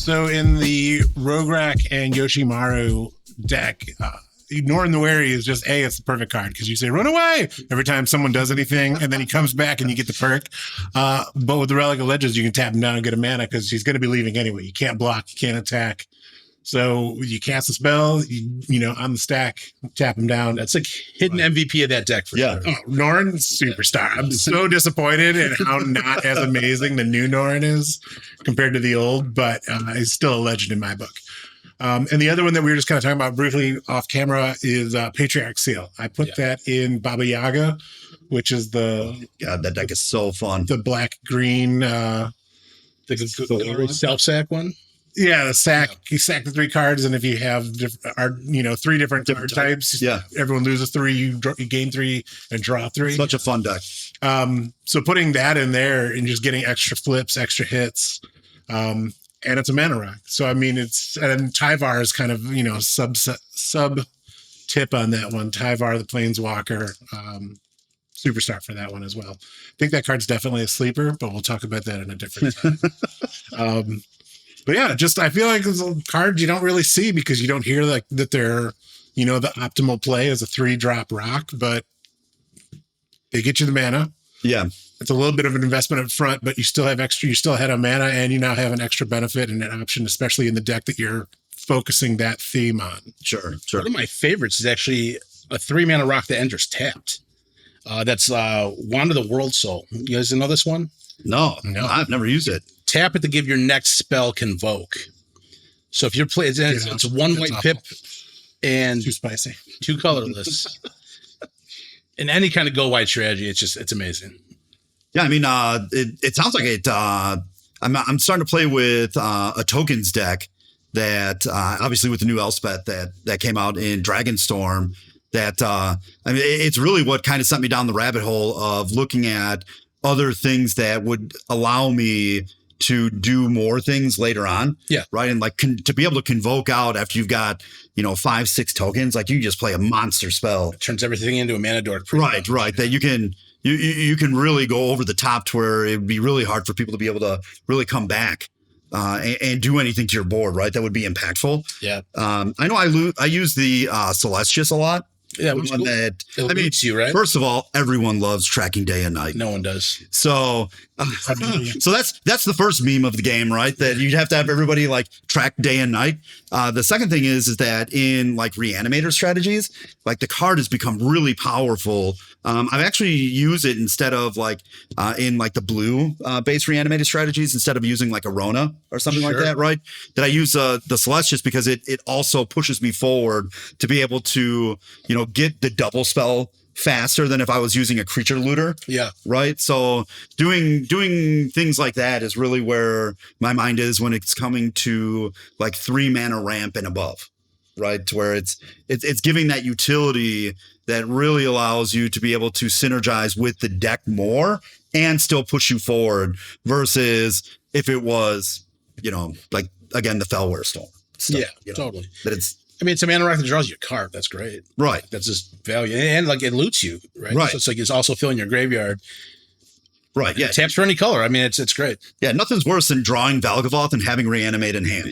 So in the Rograk and Yoshimaru deck, Norn the Wary is just it's the perfect card because you say run away every time someone does anything, and then he comes back and you get the perk. But with the Relic of Legends, you can tap him down and get a mana because he's going to be leaving anyway. You can't block, you can't attack. So you cast a spell, on the stack, tap him down. That's like hidden MVP of that deck for sure. Oh, Norn, superstar. I'm so disappointed in how not as amazing the new Norn is compared to the old, but he's still a legend in my book. And the other one that we were just kind of talking about briefly off camera is Patriarch Seal. I put that in Baba Yaga, which is God, that deck is so fun. The black-green... the self-sack one? Yeah, the sack. Yeah. You sack the 3 cards, and if you have 3 different card types, everyone loses 3. You gain 3 and draw 3. Such a fun deck. So putting that in there and just getting extra flips, extra hits, and it's a mana rock. So and Tyvar is kind of sub tip on that one. Tyvar, the Planeswalker, superstar for that one as well. I think that card's definitely a sleeper, but we'll talk about that in a different time. But yeah, I feel like it's a card you don't really see because you don't hear that they're, the optimal play is a 3-drop rock, but they get you the mana. Yeah. It's a little bit of an investment up front, but you still have you still had a mana and you now have an extra benefit and an option, especially in the deck that you're focusing that theme on. Sure. One of my favorites is actually a 3-mana rock that enters tapped. That's Wand of the World Soul. You guys know this one? No, I've never used it. Tap it to give your next spell Convoke. So if you're playing, it's 1 white pip and too spicy, 2 colorless. In any kind of go white strategy, it's amazing. Yeah, I mean, it sounds like it. I'm starting to play with a tokens deck that obviously with the new Elspeth that came out in Dragonstorm. That it's really what kind of sent me down the rabbit hole of looking at other things that would allow me to do more things later on. Yeah. Right. And to be able to convoke out after you've got, 5-6 tokens, you just play a monster spell. It turns everything into a mana dork. Right. That you can really go over the top to where it'd be really hard for people to be able to really come back and do anything to your board. Right. That would be impactful. Yeah. I know I use the Celestius a lot. Yeah, which cool. You, right? First of all, everyone loves tracking day and night. No one does. So that's the first meme of the game, right? That you'd have to have everybody track day and night. The second thing is that in reanimator strategies, the card has become really powerful. I've actually used it instead of in the blue base reanimator strategies instead of using a Rona or something like that, right? That I use the Celestius because it also pushes me forward to be able to get the double spell faster than if I was using a creature looter. Yeah. Right. So doing things like that is really where my mind is when it's coming to 3-mana ramp and above. Right. To where it's giving that utility that really allows you to be able to synergize with the deck more and still push you forward versus if it was, again, the Fellware Storm. Stuff, totally. But it's a mana rock that draws you a card. That's great. Right. That's just value. And it loots you, right? Right. So it's also filling your graveyard. Right. Yeah. Taps for any color. I mean, it's great. Yeah. Nothing's worse than drawing Valgavoth and having reanimate in hand.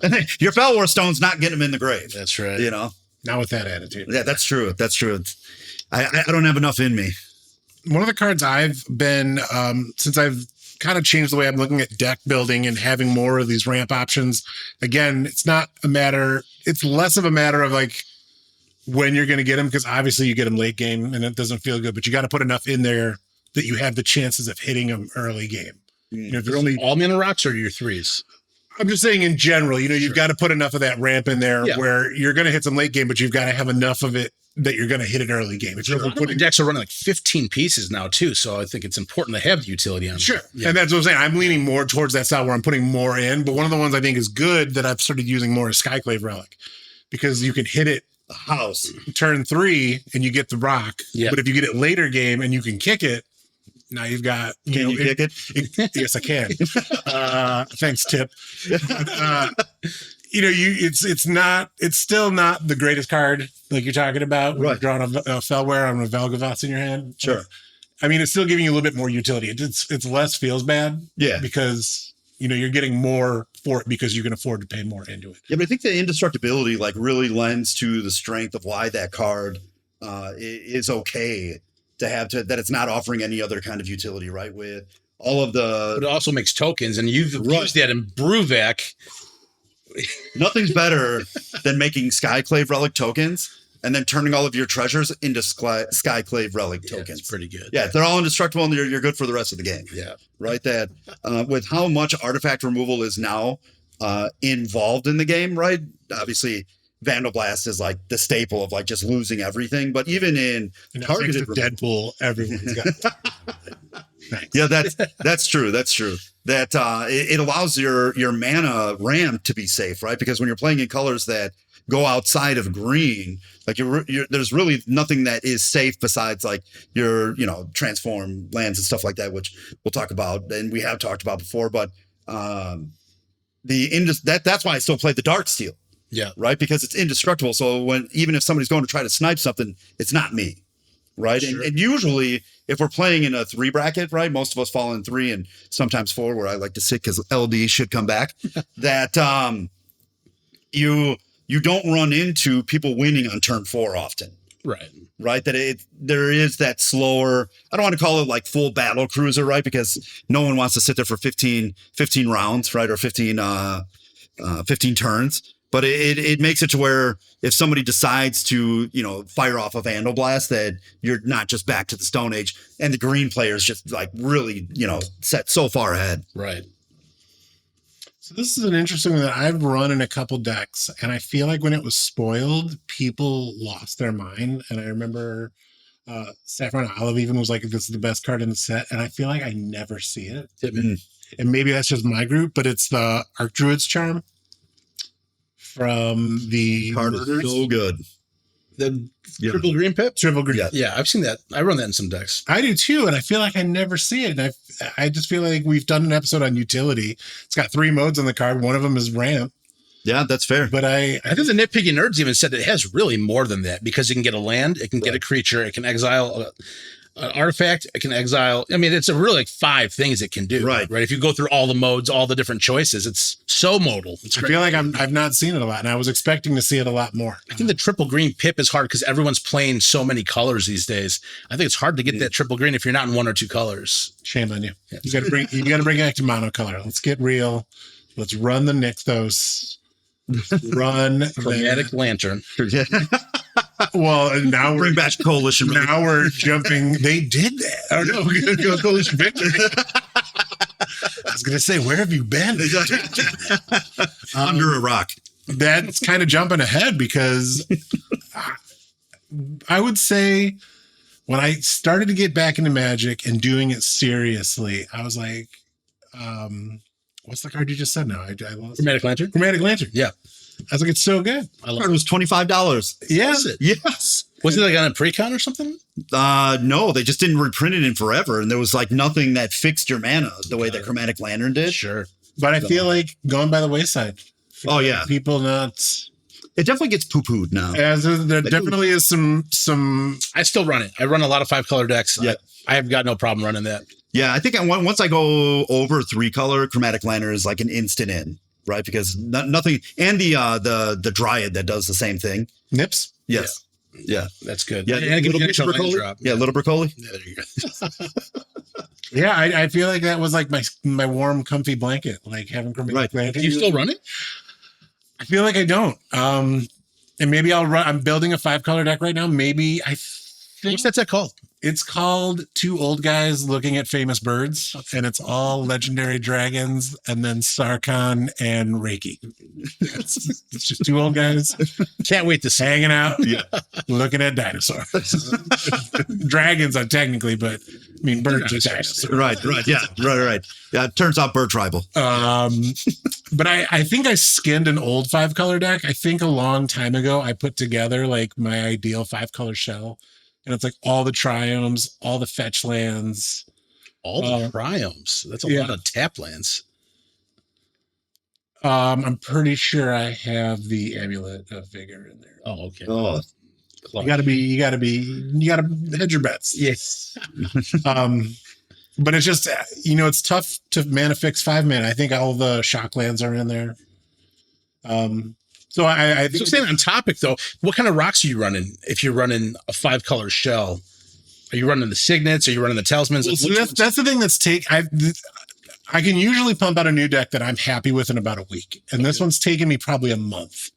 And then your Fellware Stone's not getting him in the grave. That's right. Not with that attitude. Yeah, that's true. I don't have enough in me. One of the cards I've been, since I've kind of changed the way I'm looking at deck building and having more of these ramp options. Again, it's less of a matter of when you're going to get them, because obviously you get them late game and it doesn't feel good, but you got to put enough in there that you have the chances of hitting them early game. If you're only all mana rocks or your 3s. I'm just saying in general, you've got to put enough of that ramp in there where you're going to hit some late game, but you've got to have enough of it that you're going to hit it early game. It's decks are running 15 pieces now too, so I think it's important to have the utility on. Sure, and that's what I'm saying. I'm leaning more towards that style where I'm putting more in. But one of the ones I think is good that I've started using more is Skyclave Relic, because you can hit it a house turn 3 and you get the rock. Yeah. But if you get it later game and you can kick it, now you've got. Can you kick it? Yes, I can. Thanks, Tip. It's still not the greatest card like you're talking about. Right. Drawing a Fellware on a Valgavoth in your hand. Sure. I mean, it's still giving you a little bit more utility. It's less feels bad. Yeah. Because you're getting more for it because you can afford to pay more into it. Yeah, but I think the indestructibility like really lends to the strength of why that card is okay to have that it's not offering any other kind of utility, right? With all of But it the also makes tokens, and you've used that in Brewvac. nothing's better than making Skyclave relic tokens and then turning all of your treasures into Skyclave relic tokens. It's pretty good. Yeah, they're all indestructible and you're good for the rest of the game. Yeah. Right. That with how much artifact removal is now involved in the game, right? Obviously, Vandal Blast is like the staple of like just losing everything. But even in targeted Deadpool, everyone's got. Thanks. Yeah, that's true. That's true. That it allows your mana ramp to be safe, right? Because when you're playing in colors that go outside of green, like there's really nothing that is safe besides like your transform lands and stuff like that, which we'll talk about and we have talked about before. But that's why I still play the Dark Steel. Yeah. Right. Because it's indestructible. So even if somebody's going to try to snipe something, it's not me. Right. Sure. And usually if we're playing in a 3 bracket, right, most of us fall in 3 and sometimes 4 where I like to sit because LD should come back, that you don't run into people winning on turn 4 often. Right. Right. That there is that slower, I don't want to call it like full battle cruiser, right? Because no one wants to sit there for 15 rounds, right? Or 15 turns. But it makes it to where if somebody decides to, fire off a Vandal Blast, that you're not just back to the Stone Age and the green players just like really, set so far ahead. Right. So this is an interesting one that I've run in a couple decks, and I feel like when it was spoiled, people lost their mind. And I remember Saffron Olive even was like, this is the best card in the set. And I feel like I never see it. And maybe that's just my group, but it's the Archdruid's Charm. From the card is so good. The triple green pip? Triple green. Yeah, I've seen that. I run that in some decks. I do too, and I feel like I never see it. And I just feel like we've done an episode on utility. It's got 3 modes on the card. One of them is ramp. Yeah, that's fair. But I think the Nitpicky Nerds even said it has really more than that because it can get a land, it can get a creature, it can exile an artifact, it can exile. I mean, it's really like 5 things it can do. Right. If you go through all the modes, all the different choices, it's so modal. I feel like I've not seen it a lot, and I was expecting to see it a lot more. I think the triple green pip is hard because everyone's playing so many colors these days. I think it's hard to get that triple green if you're not in 1 or 2 colors. Shame on you. You got to bring back to monocolor. Let's get real. Let's run the Nykthos. Run Chromatic Lantern. Well, now we're bring back Coalition. Now we're jumping. They did that. Oh no, we're gonna go Coalition Victory. I was gonna say, where have you been? Under a rock. That's kind of jumping ahead because I would say when I started to get back into Magic and doing it seriously, I was like, what's the card you just said now? I lost. Chromatic Lantern. Chromatic Lantern. Yeah. I was like, it's so good. I love it. It was $25. Yeah. Was it? Yes. Was it like on a pre-con or something? No, they just didn't reprint it in forever. And there was like nothing that fixed your mana the way that Chromatic Lantern did. Sure. But I feel like going by the wayside. Oh, yeah. People not. It definitely gets poo-pooed now. As there definitely is some. I still run it. I run a lot of 5-color decks. Yeah. I have got no problem running that. Yeah, I think once I go over 3-color, Chromatic Lantern is like an instant in. Right, because nothing, and the Dryad that does the same thing. Nips. Yes. Yeah, that's good. Yeah, and little Brocoli. Yeah, little Brocoli. Yeah, there you go. Yeah, I feel like that was like my warm, comfy blanket, like having Chromatic Lantern. Do you still run it? I feel like I don't. And maybe I'll run. I'm building a 5-color deck right now. Maybe I think. What's that deck called? It's called 2 Old Guys Looking at Famous Birds, and it's all legendary dragons, and then Sarkhan and Reiki. It's just 2 old guys. Can't wait to see. Hanging out, looking at dinosaurs. Dragons, technically, but I mean birds are dinosaurs. Right. Yeah, right. Yeah, it turns out bird tribal. But I think I skinned an old 5-color deck. I think a long time ago I put together like my ideal 5-color shell. And it's like all the triomes, all the fetch lands. All the triomes. That's a lot of tap lands. I'm pretty sure I have the Amulet of Vigor in there. Oh, okay. Oh, you gotta hedge your bets. Yes. but it's just, it's tough to mana fix 5-mana. I think all the shock lands are in there. So I think. So staying on topic though, what kind of rocks are you running? If you're running a 5-color shell, are you running the signets? Are you running the talismans? Well, so that's the thing I can usually pump out a new deck that I'm happy with in about a week, and this one's taken me probably a month,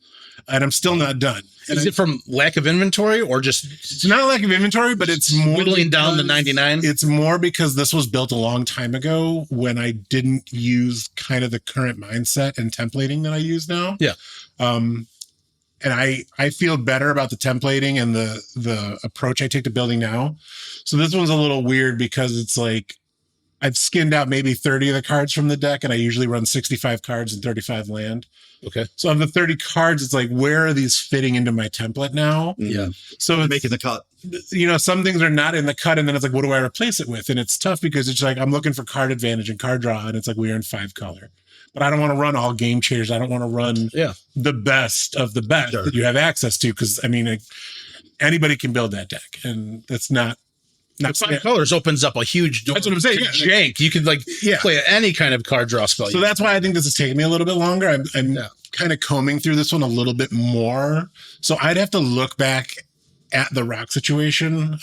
and I'm still not done. Is it from lack of inventory or just? It's not a lack of inventory, but it's more whittling down the 99. It's more because this was built a long time ago when I didn't use kind of the current mindset and templating that I use now. Yeah. And I feel better about the templating and the approach I take to building now. So this one's a little weird because it's like I've skinned out maybe 30 of the cards from the deck, and I usually run 65 cards and 35 land. Okay. So of the 30 cards, it's like, where are these fitting into my template now? Yeah. So it's making the cut. Some things are not in the cut, and then it's like, what do I replace it with? And it's tough because it's like I'm looking for card advantage and card draw, and it's like we are in 5-color. But I don't want to run all game changers. I don't want to run the best of the best that you have access to, because anybody can build that deck, and that's not 5 colors opens up a huge door. That's what I'm saying. Jank. You could play any kind of card draw spell. So that's why I think this is taking me a little bit longer. I'm kind of combing through this one a little bit more. So I'd have to look back at the rock situation.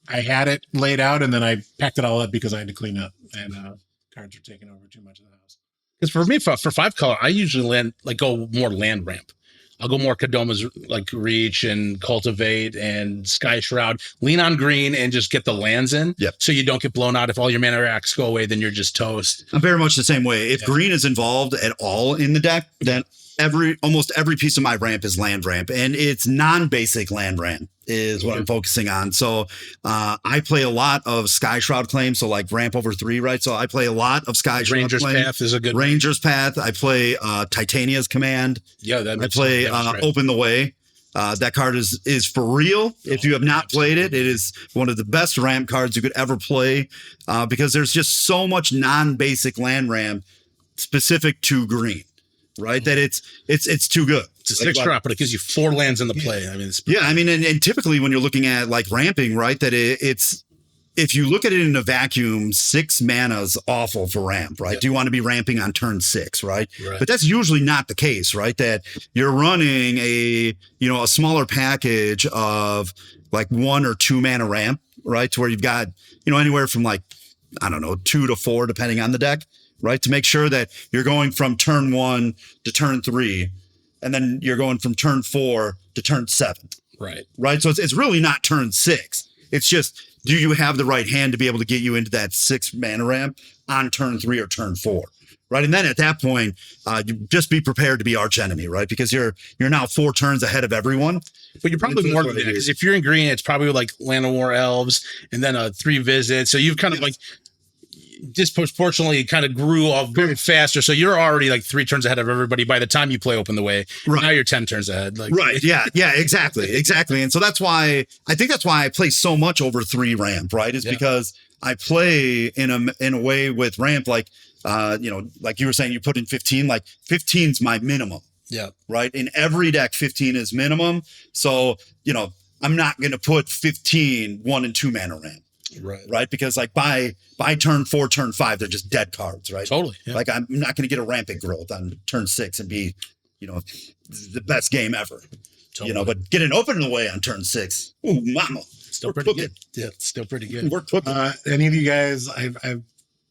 I had it laid out, and then I packed it all up because I had to clean up, and cards are taking over too much of the house. Because for me, for 5-color, I usually go more land ramp. I'll go more Kodoma's Reach and Cultivate and Sky Shroud. Lean on green and just get the lands in. Yep. So you don't get blown out. If all your mana racks go away, then you're just toast. I'm very much the same way. If green is involved at all in the deck, then almost every piece of my ramp is land ramp, and it's non-basic land ramp is what I'm focusing on. So I play a lot of Sky Shroud claims, so like ramp over 3, right? So I play a lot of Sky Shroud Ranger's claim. Path is a good Ranger's Path. I play Titania's Command. Yeah, I play Open the Way. That card is for real. If you have not played it, it is one of the best ramp cards you could ever play because there's just so much non-basic land ramp specific to green. Right, that it's too good. It's a 6-drop, but it gives you 4 lands in the play. And typically when you're looking at like ramping, right, that it's if you look at it in a vacuum, 6 mana is awful for ramp, right? Yep. Do you want to be ramping on turn 6, right? But that's usually not the case, right? That you're running a smaller package of like 1 or 2 mana ramp, right, to where you've got anywhere from like 2 to 4 depending on the deck. Right, to make sure that you're going from turn 1 to turn 3, and then you're going from turn 4 to turn 7. Right. So it's really not turn 6. It's just, do you have the right hand to be able to get you into that 6 mana ramp on turn 3 or turn 4? Right, and then at that point, you just be prepared to be arch enemy, right? Because you're now 4 turns ahead of everyone. But you're probably more than that, because if you're in green, it's probably like Land of War Elves and then 3 visits. So you've kind of disproportionately kind of grew off very faster, so you're already like 3 turns ahead of everybody by the time you play Open the Way. Right. Now you're 10 turns ahead. Exactly. And so that's why I play so much over 3 ramp, right? Is because I play in a way with ramp like you were saying, you put in 15, like 15's my minimum. Yeah. Right. In every deck, 15 is minimum. So I'm not going to put 15 1 and 2 mana ramp. Right. Because like by turn 4, turn 5, they're just dead cards, right? Totally. Yeah. Like I'm not going to get a rampant growth on turn 6 and be, the best game ever. Totally. But get an Open the Way on turn 6. Ooh, mama. Still pretty good. Yeah, still pretty good. We're cooking. Any of you guys, I've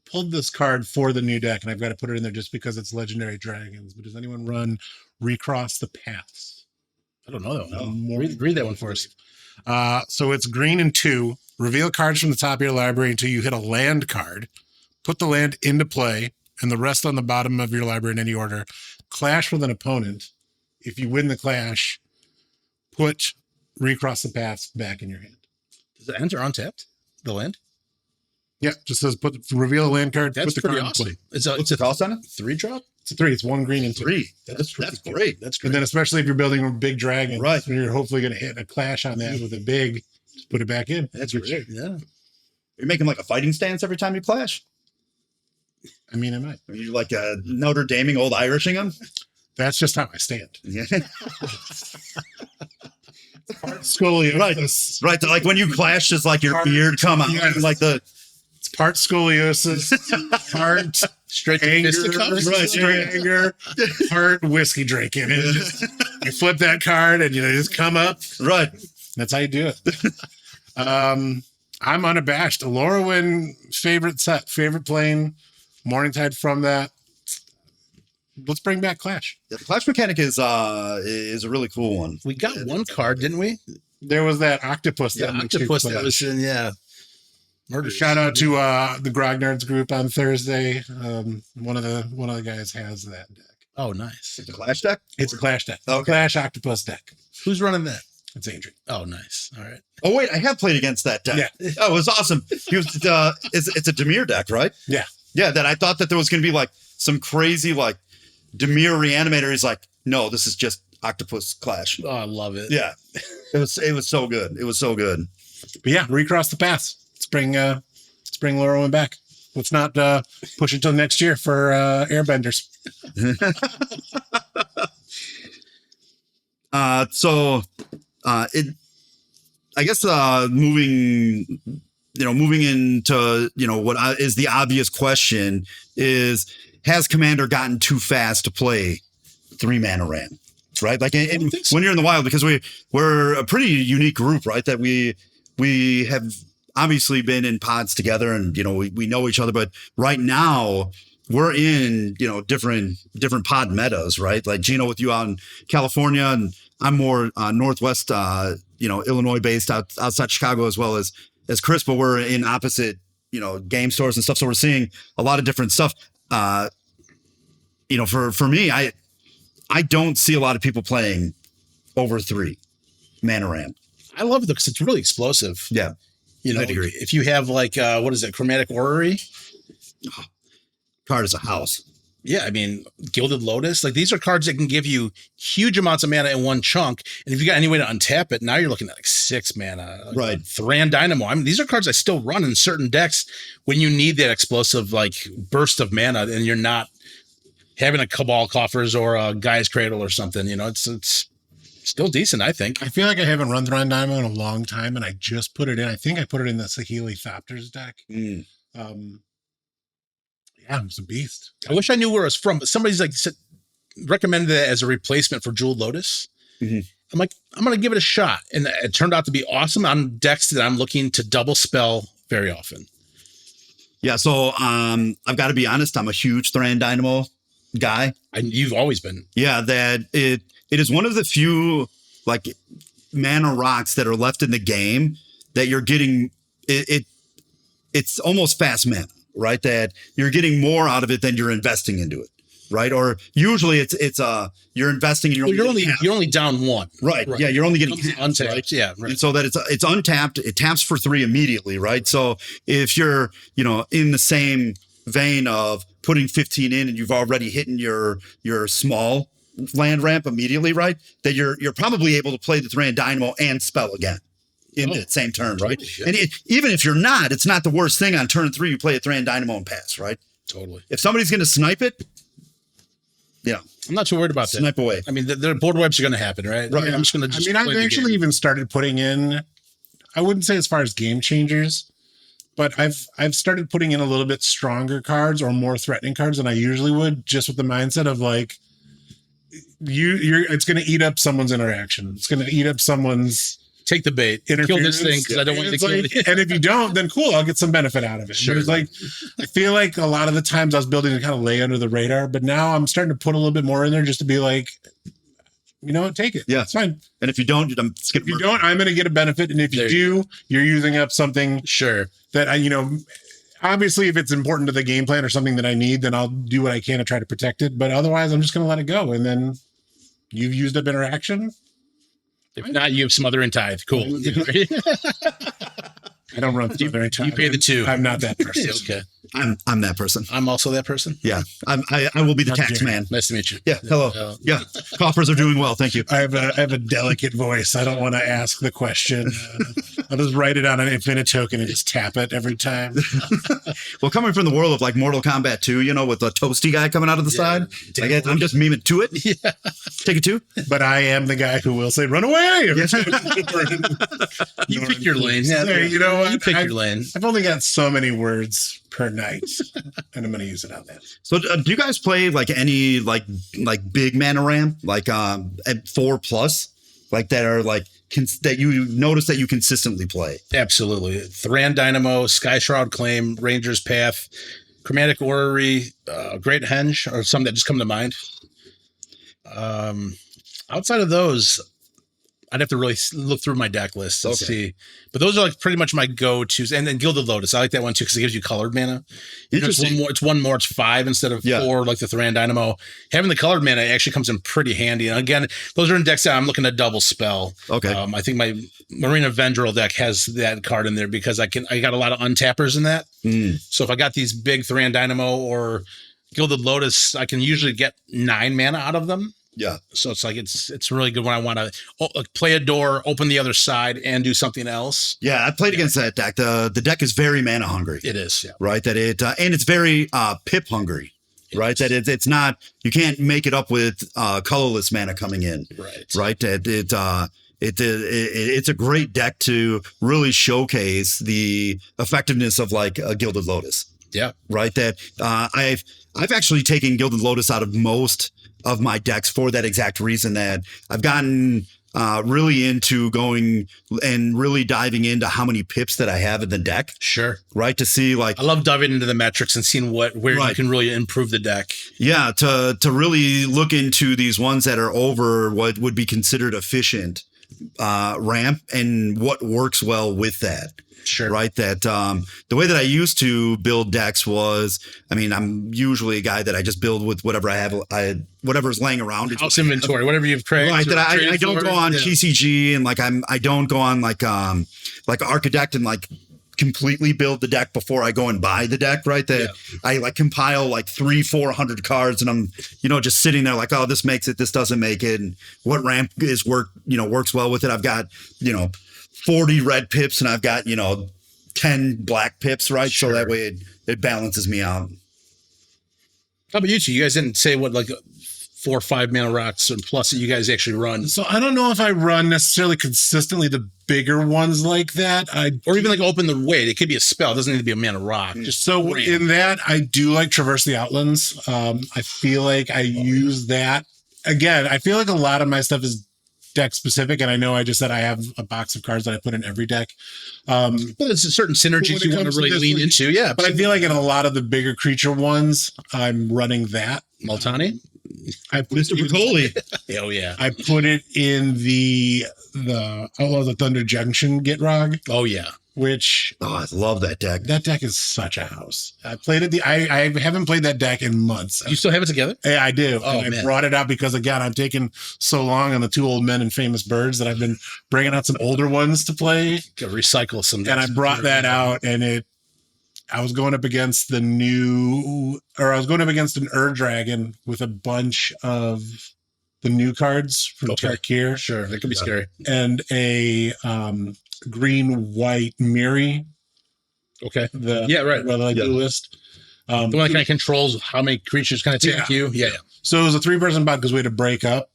pulled this card for the new deck, and I've got to put it in there just because it's Legendary Dragons. But does anyone run Recross the Paths? I don't know that one. Read that one for us. So it's green and 2. Reveal cards from the top of your library until you hit a land card. Put the land into play, and the rest on the bottom of your library in any order. Clash with an opponent. If you win the clash, put Recross the Paths back in your hand. Does it enter untapped? The land? Yeah, just says reveal a land card. That's put the pretty card awesome. In play. What's the cost on it? 3-drop? It's a 3. It's 1 green and 2. 3. That's great. That's great. And then especially if you're building a big dragon, right? And you're hopefully going to hit a clash on that with a big. Just put it back in. That's great. Yeah. You're making like a fighting stance every time you clash. I mean, I might. Are you like a Notre Daming old Irishing him? That's just how I stand. Yeah. Scoliosis. Right. Like when you clash, just like your beard come out, like the. It's part scoliosis, part Straight to anger, fisticuffs. straight anger, part whiskey drinking. And you flip that card and you just come up. Right. That's how you do it. I'm unabashed. Lorwyn, favorite set, favorite plane, Morningtide from that. Let's bring back Clash. The Clash mechanic is a really cool one. We got one card, didn't we? There was that octopus. Yeah, octopus that was in, Murder. Shout out to the Grog Nerds group on Thursday. One of the guys has that deck. Oh, nice. It's a Clash deck? It's a Clash deck. Okay. Clash octopus deck. Who's running that? It's Aldrich. Oh, nice. All right. Oh, wait, I have played against that deck. Yeah. Oh, it was awesome. He was, it's a Dimir deck, right? Yeah. Yeah, that I thought that there was going to be like some crazy like Dimir reanimator. He's like, no, this is just Octopus Clash. Oh, I love it. Yeah. It was so good. It was so good. But yeah, recross the paths. Let's bring Lorwyn back. Let's not push it till next year for Airbenders. I guess moving into what is the obvious question is, has Commander gotten too fast to play 3-mana Ram? Right, like when you're in the wild, because we're a pretty unique group, right? That we have obviously been in pods together, and we know each other, but right now we're in different pod metas, right? Like Gino with you out in California, and I'm more Northwest, Illinois based outside Chicago, as well as Chris, but we're in opposite game stores and stuff, so we're seeing a lot of different stuff. For me, I don't see a lot of people playing over 3-mana Ram. I love it because it's really explosive. Yeah. I'd agree. If you have like, what is it? Chromatic Orrery. Card is a house. Yeah. I mean, Gilded Lotus, like these are cards that can give you huge amounts of mana in one chunk. And if you got any way to untap it, now you're looking at like 6 mana. Right. Thran Dynamo. I mean, these are cards I still run in certain decks when you need that explosive like burst of mana and you're not having a Cabal Coffers or a Gaia's Cradle or something. It's still decent, I think. I feel like I haven't run Thran Dynamo in a long time, and I just put it in. I think I put it in the Saheeli Thopters deck. Mm. Yeah, it's a beast. I wish I knew where it was from, but somebody's like recommended it as a replacement for Jeweled Lotus. Mm-hmm. I'm like, I'm going to give it a shot. And it turned out to be awesome on decks that I'm looking to double spell very often. Yeah, so I've got to be honest, I'm a huge Thran Dynamo guy. You've always been. Yeah, that it is one of the few like mana rocks that are left in the game that you're getting it's almost fast mana, right? That you're getting more out of it than you're investing into it, right? Or usually it's you're investing and you're only down 1. Right. Yeah, you're only getting untapped. Right? Yeah, right. And so that it's untapped, it taps for 3 immediately, right? So if you're, in the same vein of putting 15 in and you've already hit your small land ramp immediately, right? That you're probably able to play the Thran Dynamo and spell again in the same turn, right? And even if you're not, it's not the worst thing on turn 3, you play a Thran Dynamo and pass, right? Totally. If somebody's going to snipe it, I'm not too worried about that. Snipe away. I mean, the board wipes are going to happen, right? Right. I'm just going to I've actually even started putting in, I wouldn't say as far as game changers, but I've started putting in a little bit stronger cards or more threatening cards than I usually would, just with the mindset of like, it's going to eat up someone's interaction. It's going to eat up someone's take the bait, kill this thing because I don't want to kill it. And if you don't, then cool, I'll get some benefit out of it. Sure. It's like, I feel like a lot of the times I was building to kind of lay under the radar, but now I'm starting to put a little bit more in there just to be like, take it. Yeah, it's fine. And if you don't, if you don't, I'm going to get a benefit. And if you do, you're using up something that obviously if it's important to the game plan or something that I need, then I'll do what I can to try to protect it. But otherwise I'm just going to let it go. And then you've used up interaction. If not, you have Smother and Tithe. Cool. I don't run Smother and Tithe. You pay the 2. I'm not that person. Okay. I'm that person. I'm also that person. Yeah, I will be the tax man. Nice to meet you. Yeah, hello. Yeah, coffers are doing well. Thank you. I have a delicate voice. I don't want to ask the question. I'll just write it on an infinite token and just tap it every time. Well, coming from the world of like Mortal Kombat 2, you know, with the toasty guy coming out of the side, like, I'm just memeing to it. Yeah. Take it too. But I am the guy who will say, "Run away!" You pick your lane. Yeah, you know what? You pick your lane. I've only got so many words per night, and I'm going to use it on that. So, do you guys play like any like big mana ram, like at 4+, like that are like that you notice that you consistently play? Absolutely. Thran Dynamo, Sky Shroud Claim, Ranger's Path, Chromatic Orrery, Great Henge, or some that just come to mind. Outside of those, I'd have to really look through my deck list and see. But those are like pretty much my go-tos. And then Gilded Lotus. I like that one too because it gives you colored mana. It's one more. It's 5 instead of 4 like the Thran Dynamo. Having the colored mana actually comes in pretty handy. And again, those are in decks that I'm looking to double spell. Okay. I think my Marina Vendril deck has that card in there because I got a lot of untappers in that. So if I got these big Thran Dynamo or Gilded Lotus, I can usually get 9 mana out of them. Yeah. So it's like it's really good when I want to play a door, open the other side, and do something else. Yeah, I played against that deck. The deck is very mana hungry. It is, yeah. Right. That it and it's very pip hungry. Right. That it's not. You can't make it up with colorless mana coming in. Right. Right. That it's a great deck to really showcase the effectiveness of like a Gilded Lotus. Yeah. Right. That I've actually taken Gilded Lotus out of most of my decks for that exact reason, that I've gotten really into going and really diving into how many pips that I have in the deck. Sure. Right. To see like, I love diving into the metrics and seeing where you can really improve the deck. Yeah. To really look into these ones that are over what would be considered efficient ramp and what works well with that. Sure. Right. That the way that I used to build decks was, I mean, I'm usually a guy that I just build with whatever I have, whatever's laying around. House inventory, whatever you've created. Right. That I don't go on TCG and like I don't go on like Architect and like completely build the deck before I go and buy the deck. Right. That I like compile like 300-400 cards and I'm, just sitting there like, oh, this makes it, this doesn't make it. And what ramp works well with it. I've got, 40 red pips and I've got, 10 black pips, right? Sure. So that way it balances me out. How about you two? You guys didn't say what, like 4 or 5 mana rocks and plus that you guys actually run. So I don't know if I run necessarily consistently the bigger ones like that. Or even like Open the Way. It could be a spell. It doesn't need to be a mana rock. Just so in that, I do like Traverse the Outlands. I feel like I use that. Again, I feel like a lot of my stuff is deck specific, and I know I just said I have a box of cards that I put in every deck. But it's a certain synergies you want to really lean into. Yeah. But I feel like in a lot of the bigger creature ones, I'm running that. Multani? I put Mr. Piccoli. Oh yeah. I put it in the Outlaws of Thunder Junction Gitrog. Oh yeah. Which I love that deck. That deck is such a house. I played it. I haven't played that deck in months. You still have it together? Yeah, I do. Oh, and I brought it out because again, I've taken so long on the 2 Old Men and Famous Birds that I've been bringing out some older ones to play. Recycle some. And I brought that out, and I was going up against an Ur-Dragon with a bunch of the new cards from Tarkir. Sure, that could be scary. And a green-white Miri. Okay. Right. Duelist. The one that kind of controls how many creatures can attack you. Yeah. So it was a 3-person bot because we had to break up.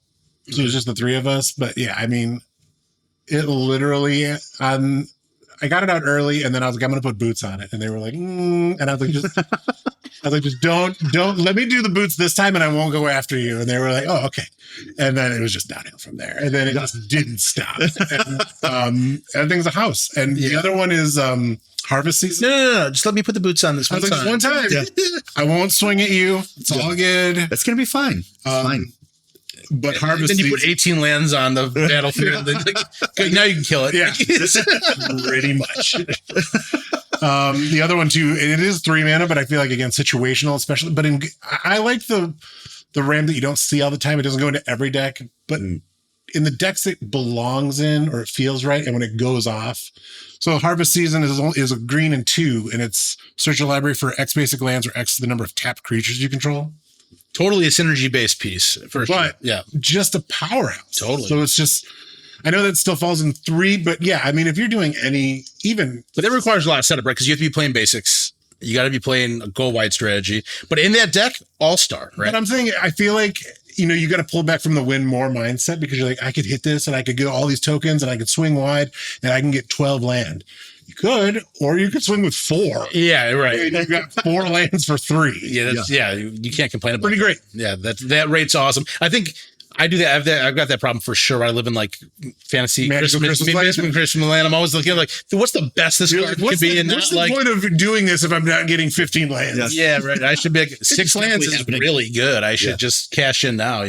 So it was just the 3 of us. But yeah, I mean, it literally, I got it out early and then I was like, I'm going to put boots on it. And they were like, and I was like, just don't let me do the boots this time and I won't go after you. And they were like, oh, okay. And then it was just downhill from there. And then it just didn't stop. And everything's a house. And the other one is Harvest Season. No. Just let me put the boots on this one time. One time. Yeah. I won't swing at you. It's all good. That's going to be fine. Fine. But Harvest Then you put 18 lands on the battlefield. Now you can kill it. Yeah. Pretty much. The other one too, it is 3 mana, but I feel like again situational, especially. But I like the RAM that you don't see all the time. It doesn't go into every deck, but in the decks it belongs in, or it feels right, and when it goes off. So Harvest Season is a green and 2, and it's search your library for X basic lands or X the number of tapped creatures you control. Totally a synergy-based piece. For sure. Yeah. Just a powerhouse. Totally. So it's just, I know that still falls in 3, but yeah, I mean, if you're doing but that requires a lot of setup, right? Because you have to be playing basics. You got to be playing a go wide strategy. But in that deck, all-star, right? But I'm saying, I feel like, you got to pull back from the win more mindset, because you're like, I could hit this and I could get all these tokens and I could swing wide and I can get 12 land. You could, or you could swing with 4. Yeah, right. And you've got 4 lands for 3. Yeah, you can't complain about Pretty great. Yeah, that rate's awesome. I think I do that. I've got that problem for sure. I live in like fantasy Christmas land. I'm always looking like, what's the best this card could be? And what's the point of doing this if I'm not getting 15 lands? Yes. Yeah, right. I should be like, 6 lands is really good. I should just cash in now,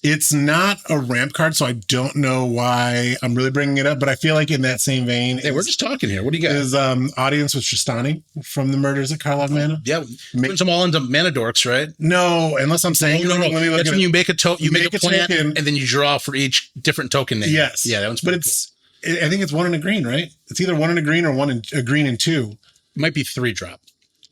It's not a ramp card, so I don't know why I'm really bringing it up, but I feel like in that same vein. Hey, we're just talking here. What do you got? Is Audience with Tristani from the Murders at Karlov Mana. Yeah, turns them all into mana dorks, right? No, unless I'm saying no. That's when you make a token, you make a plant, token, and then you draw for each different token name. Yes, yeah, that one's. But I think it's 1 in a green, right? It's either 1 in a green or 1 in a green and 2. It might be 3 drop,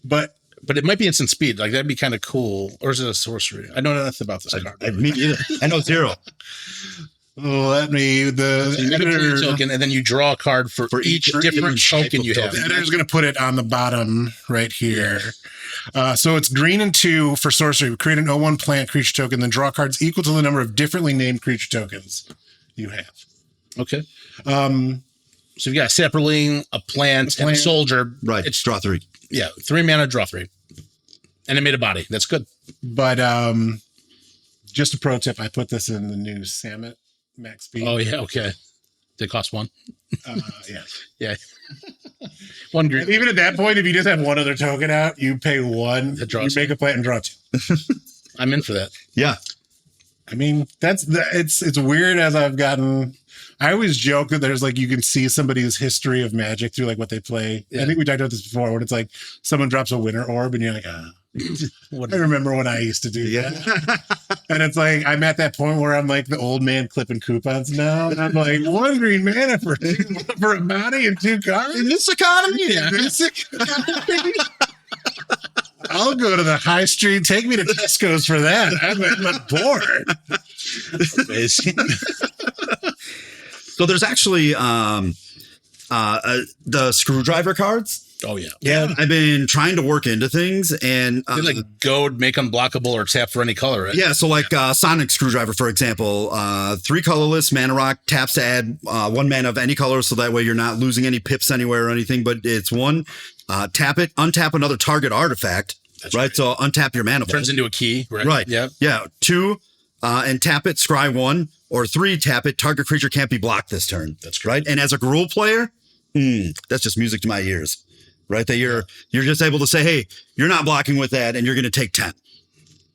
but it might be instant speed. Like that'd be kind of cool. Or is it a sorcery? I know nothing about this card. Me either. I know 0. Let me so you make a token, and then you draw a card for each different token you have. The editor's going to put it on the bottom right here. So it's green and 2 for sorcery. Create an 0/1 plant creature token, then draw cards equal to the number of differently named creature tokens you have. Okay. So you've got a sapperling, a plant, and a soldier. Right. It's draw 3. Yeah, 3 mana, draw 3. And it made a body. That's good. But just a pro tip, I put this in the new Samet max speed. Oh, yeah, okay. They cost 1. Yeah. Yeah. 1 green. And even at that point, if you just have 1 other token out, you pay 1, you make a plant and draw 2. I'm in for that. Yeah. I mean, it's weird as I've gotten. I always joke that there's like, you can see somebody's history of Magic through like what they play. Yeah. I think we talked about this before, when it's like someone drops a winter orb and you're like, I remember when I used to do that. And it's like, I'm at that point where I'm like the old man clipping coupons now. And I'm like, 1 green mana for a body and 2 cards? In this economy? Yeah. I'll go to the high street. Take me to Tesco's for that. I'm bored. Amazing. So there's actually the screwdriver cards. Oh yeah. Yeah. I've been trying to work into things, and they like goad, make unblockable, or tap for any color, right? Yeah. So like Sonic Screwdriver, for example, 3 colorless mana rock, taps to add 1 mana of any color, so that way you're not losing any pips anywhere or anything. But it's 1, tap it, untap another target artifact. That's right. So untap your mana. Turns into a key. Right. Right. Yeah. Yeah. 2, and tap it, scry 1, or 3, tap it, target creature can't be blocked this turn. That's great. Right. And as a Gruul player, that's just music to my ears. Right. That you're just able to say, hey, you're not blocking with that, and you're going to take 10.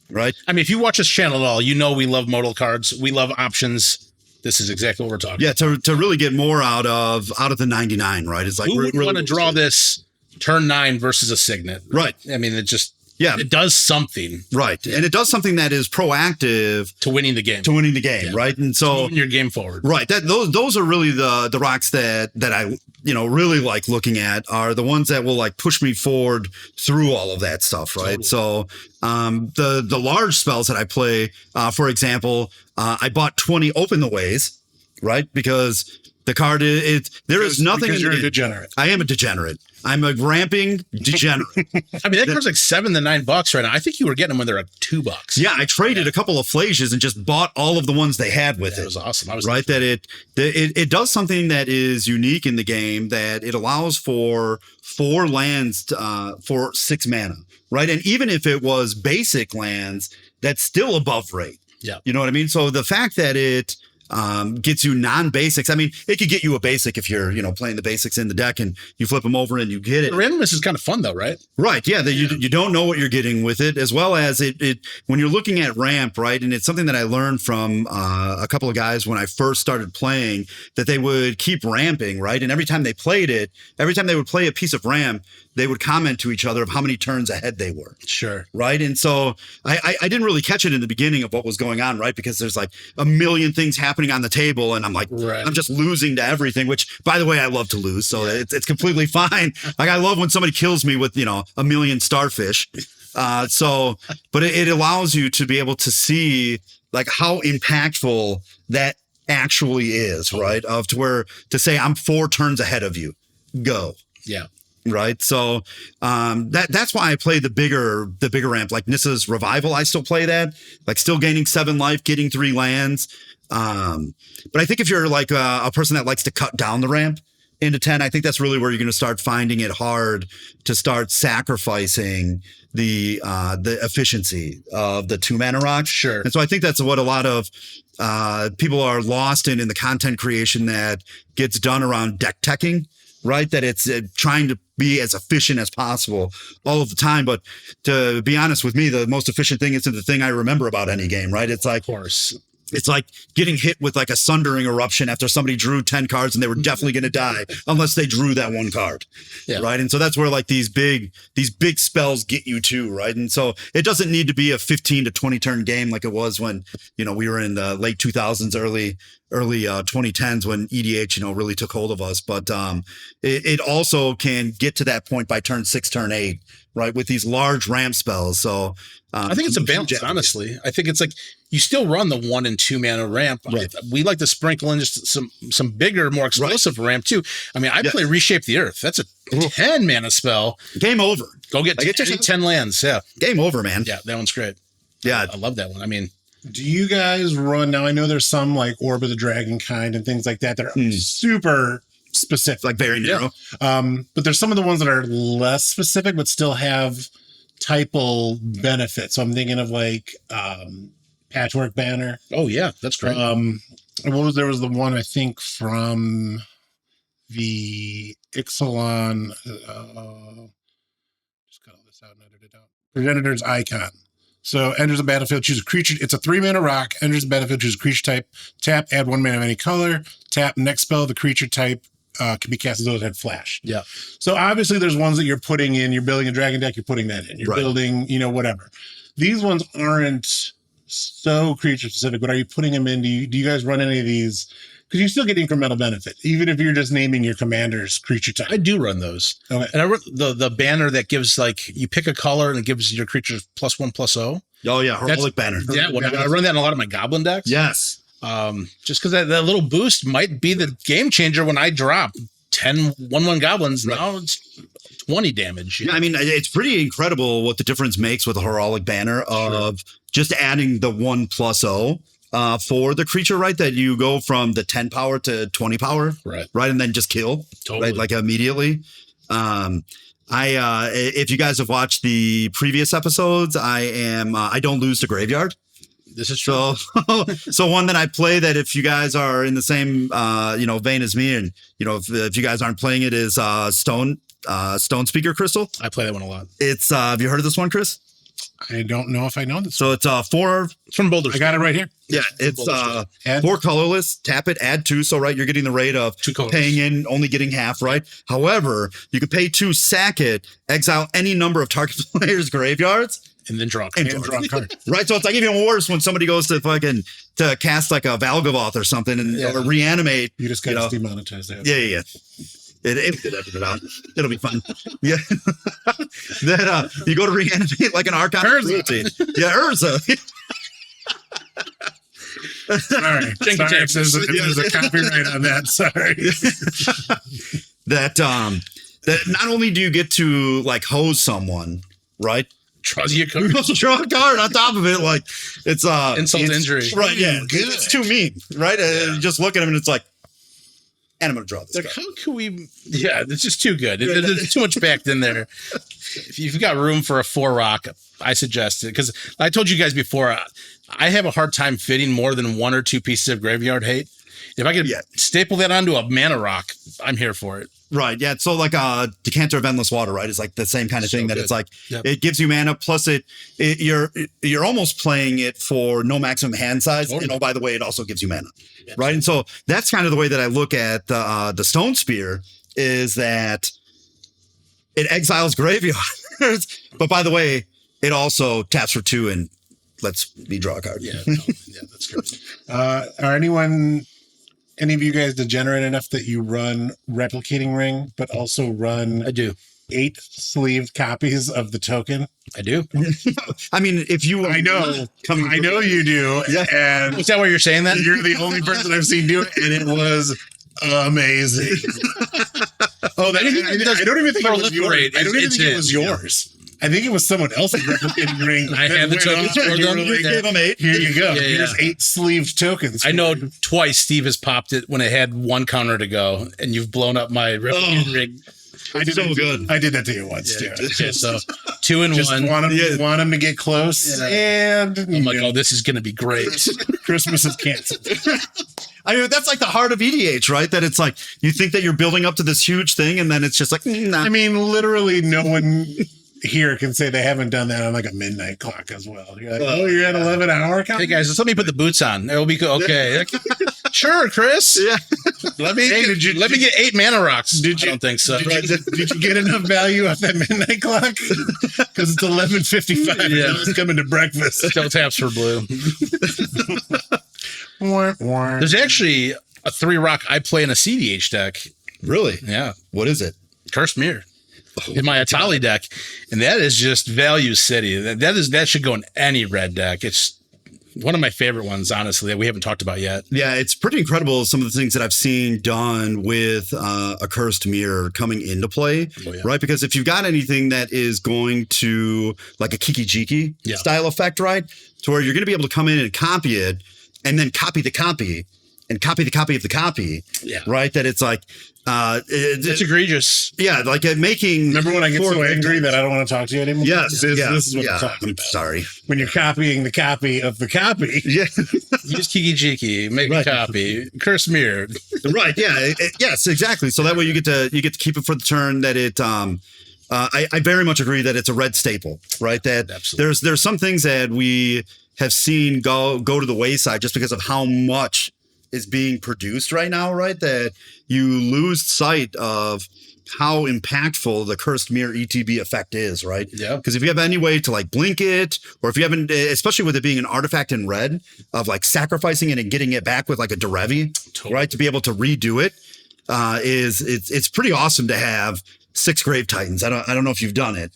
Right. I mean, if you watch this channel at all, we love modal cards. We love options. This is exactly what we're talking about. Yeah. To really get more out of the 99. Right. It's like, who would really want to draw this turn 9 versus a Signet? Right. I mean, it just. Yeah, it does something. Right. And it does something that is proactive to winning the game. Yeah. Right. And so moving your game forward. Right. Those are really the rocks that I really like looking at, are the ones that will like push me forward through all of that stuff. Right. Totally. So the large spells that I play, for example, I bought 20 Open the Ways, right? Because the card is nothing. Because you're a degenerate. I am a degenerate. I'm a ramping degenerate. I mean, that card's like $7 to $9 right now. I think you were getting them when they're like $2. Yeah, I traded a couple of Flages and just bought all of the ones they had with it. It was awesome. Right, that it does something that is unique in the game, that it allows for 4 lands for 6 mana. Right, and even if it was basic lands, that's still above rate. Yeah, you know what I mean. So the fact that it gets you non-basics. I mean, it could get you a basic if you're, playing the basics in the deck and you flip them over and you get it. The randomness is kind of fun though, right? Right. Yeah. You don't know what you're getting with it, as well as it when you're looking at ramp, right? And it's something that I learned from a couple of guys when I first started playing, that they would keep ramping, right? And every time they played it, every time they would play a piece of ramp, they would comment to each other of how many turns ahead they were. Sure. Right. And so I didn't really catch it in the beginning of what was going on, right? Because there's like a million things happening happening on the table, and I'm like, I'm just losing to everything. Which, by the way, I love to lose, so it's completely fine. Like, I love when somebody kills me with a million starfish. But it allows you to be able to see like how impactful that actually is, right? To say I'm 4 turns ahead of you, go. Yeah. Right. So that's why I play the bigger ramp, like Nissa's Revival. I still play that, like still gaining 7 life, getting 3 lands. But I think if you're like a person that likes to cut down the ramp into 10, I think that's really where you're going to start finding it hard to start sacrificing the efficiency of the 2 mana rock. Sure. And so I think that's what a lot of people are lost in the content creation that gets done around deck teching, right? That it's trying to be as efficient as possible all of the time. But to be honest with me, the most efficient thing isn't the thing I remember about any game, right? It's like, of course. It's like getting hit with like a sundering eruption after somebody drew 10 cards and they were definitely going to die unless they drew that 1 card. Yeah. Right. And so that's where like these big spells get you to. Right. And so it doesn't need to be a 15 to 20 turn game like it was when, we were in the late 2000s, early 2010s when EDH, really took hold of us. But it also can get to that point by turn 6, turn 8, right, with these large ramp spells. So I think it's a balance, honestly. I think it's like you still run the 1 and 2 mana ramp. Right. We like to sprinkle in just some bigger, more explosive ramp too. I mean, I play Reshape the Earth. That's a 10 mana spell. Game over. Go get 10 lands. Yeah. Game over, man. Yeah, that one's great. Yeah. I love that one. I mean, do you guys run now? I know there's some like Orb of the Dragon kind and things like that. They're super specific, like very narrow. But there's some of the ones that are less specific, but still have typal benefits. So I'm thinking of like Patchwork Banner. Oh yeah, that's great. There was the one I think from the Ixalan. Just cut all this out and edit it out. Progenitor's Icon. So enters the battlefield, choose a creature. It's a 3 mana rock. Enters the battlefield, choose a creature type. Tap, add 1 mana of any color. Tap, next spell. The creature type can be cast as though it had flash. Yeah. So obviously there's ones that you're putting in. You're building a dragon deck. You're putting that in. You're building, whatever. These ones aren't so creature specific. But are you putting them in? Do you guys run any of these? Because you still get incremental benefit, even if you're just naming your commander's creature type. I do run those. Okay. And I run the banner that gives like you pick a color and it gives your creatures +1/+0. Oh yeah, Heroic Banner. Yeah, I run that in a lot of my goblin decks. Yes. Just because that little boost might be the game changer when I drop 10 1/1 goblins. Right. Now it's 20 damage. Yeah, I mean, it's pretty incredible what the difference makes with a Heroic Banner of just adding the 1/0 for the creature, right? That you go from the 10 power to 20 power, right? And then just kill, right? Like immediately. If you guys have watched the previous episodes, I don't lose to Graveyard. This is true. So one that I play that if you guys are in the same vein as me, and if you guys aren't playing it, is Stone Speaker Crystal. I play that one a lot. It's have you heard of this one, Chris? I don't know if I know this. So it's 4. It's from Boulder. I got it right here. Yeah, it's 4 colorless. Tap it, add 2. So you're getting the rate of 2 colors. Paying in, only getting half. Right. However, you can pay 2, sack it, exile any number of target players' graveyards, and then draw a card. Right. So it's like even worse when somebody goes to cast like a Valgavoth or something or reanimate. You just got to demonetize that. Yeah. It'll be fun. Yeah. Then you go to reanimate like an Archon. Urza. Yeah, Urza. Sorry. There's a copyright on that. Sorry. That not only do you get to like hose someone, right? Draws you a card. You also draw a card on top of it, like it's insult to injury. Right, yeah. It's too mean, right? You just look at him and it's like, and I'm gonna draw this card. How can we? Yeah, it's just too good. There's too much backed in there. If you've got room for a 4 rock, I suggest it because I told you guys before. I have a hard time fitting more than 1 or 2 pieces of graveyard hate. If I could staple that onto a mana rock, I'm here for it. Right. Yeah. So like a Decanter of Endless Water, right? It's like the same kind of thing that it's like, it gives you mana plus you're almost playing it for no maximum hand size. Totally. By the way, it also gives you mana. Yeah. Right. And so that's kind of the way that I look at the Stone Spear is that it exiles graveyards. But by the way, it also taps for 2 and lets me draw a card. Yeah, no, yeah, that's great. Are any of you guys degenerate enough that you run replicating ring, but also run I do. 8 sleeved copies of the token? I do. I mean, if you, I know you do. Yeah. And Is that why you're saying that? you're the only person I've seen do it, and it was amazing. I don't even think it was yours. I don't even think it was yours. I think it was someone else's replicating ring. I had the tokens for them. you gave them 8. Here you go. Yeah, Here's 8 sleeved tokens. I know twice Steve has popped it when it had 1 counter to go, and you've blown up my replicating ring. I did so good. I did that to you once too. Yeah, so 2 and Just 1. want him to get close, and I'm like, oh, this is going to be great. Christmas is canceled. I mean, that's like the heart of EDH, right? That it's like you think that you're building up to this huge thing, and then it's just like, nah. I mean, literally, no one here can say they haven't done that on like a midnight clock as well. You're like, oh, you're at 11-hour count. Hey guys, just let me put the boots on. It'll be okay. Sure, Chris. Yeah. Let me get 8 mana rocks. I don't think so. Did you get enough value off that midnight clock? Because it's 11:55. Yeah. It's coming to breakfast. Still taps for blue. There's actually a 3-rock I play in a CDH deck. Really? Yeah. What is it? Cursed Mirror. In my Atali deck. And that is just value city. That should go in any red deck. It's one of my favorite ones, honestly, that we haven't talked about yet. Yeah, it's pretty incredible some of the things that I've seen done with a cursed mirror coming into play, right? Because if you've got anything that is going to like a Kiki-Jiki style effect, right? To where you're going to be able to come in and copy it and then copy the copy and copy the copy of the copy, right? That it's like... it's egregious. Yeah, like making... Remember when I get so angry that I don't want to talk to you anymore? Yes. This is what I'm talking about. Sorry. When you're copying the copy of the copy. Yeah. Use Kiki-Jiki, make a copy, Cursed Mirror. Right, yeah. Yes, exactly. So that way you get to keep it for the turn that it... I very much agree that it's a red staple, right? That there's some things that we have seen go to the wayside just because of how much is being produced right now, right? That you lose sight of how impactful the Cursed Mirror ETB effect is, right? Yeah. Because if you have any way to like blink it, or if you haven't, especially with it being an artifact in red, of like sacrificing it and getting it back with like a Derevi, right? To be able to redo it, it's pretty awesome to have 6 Grave Titans. I don't know if you've done it,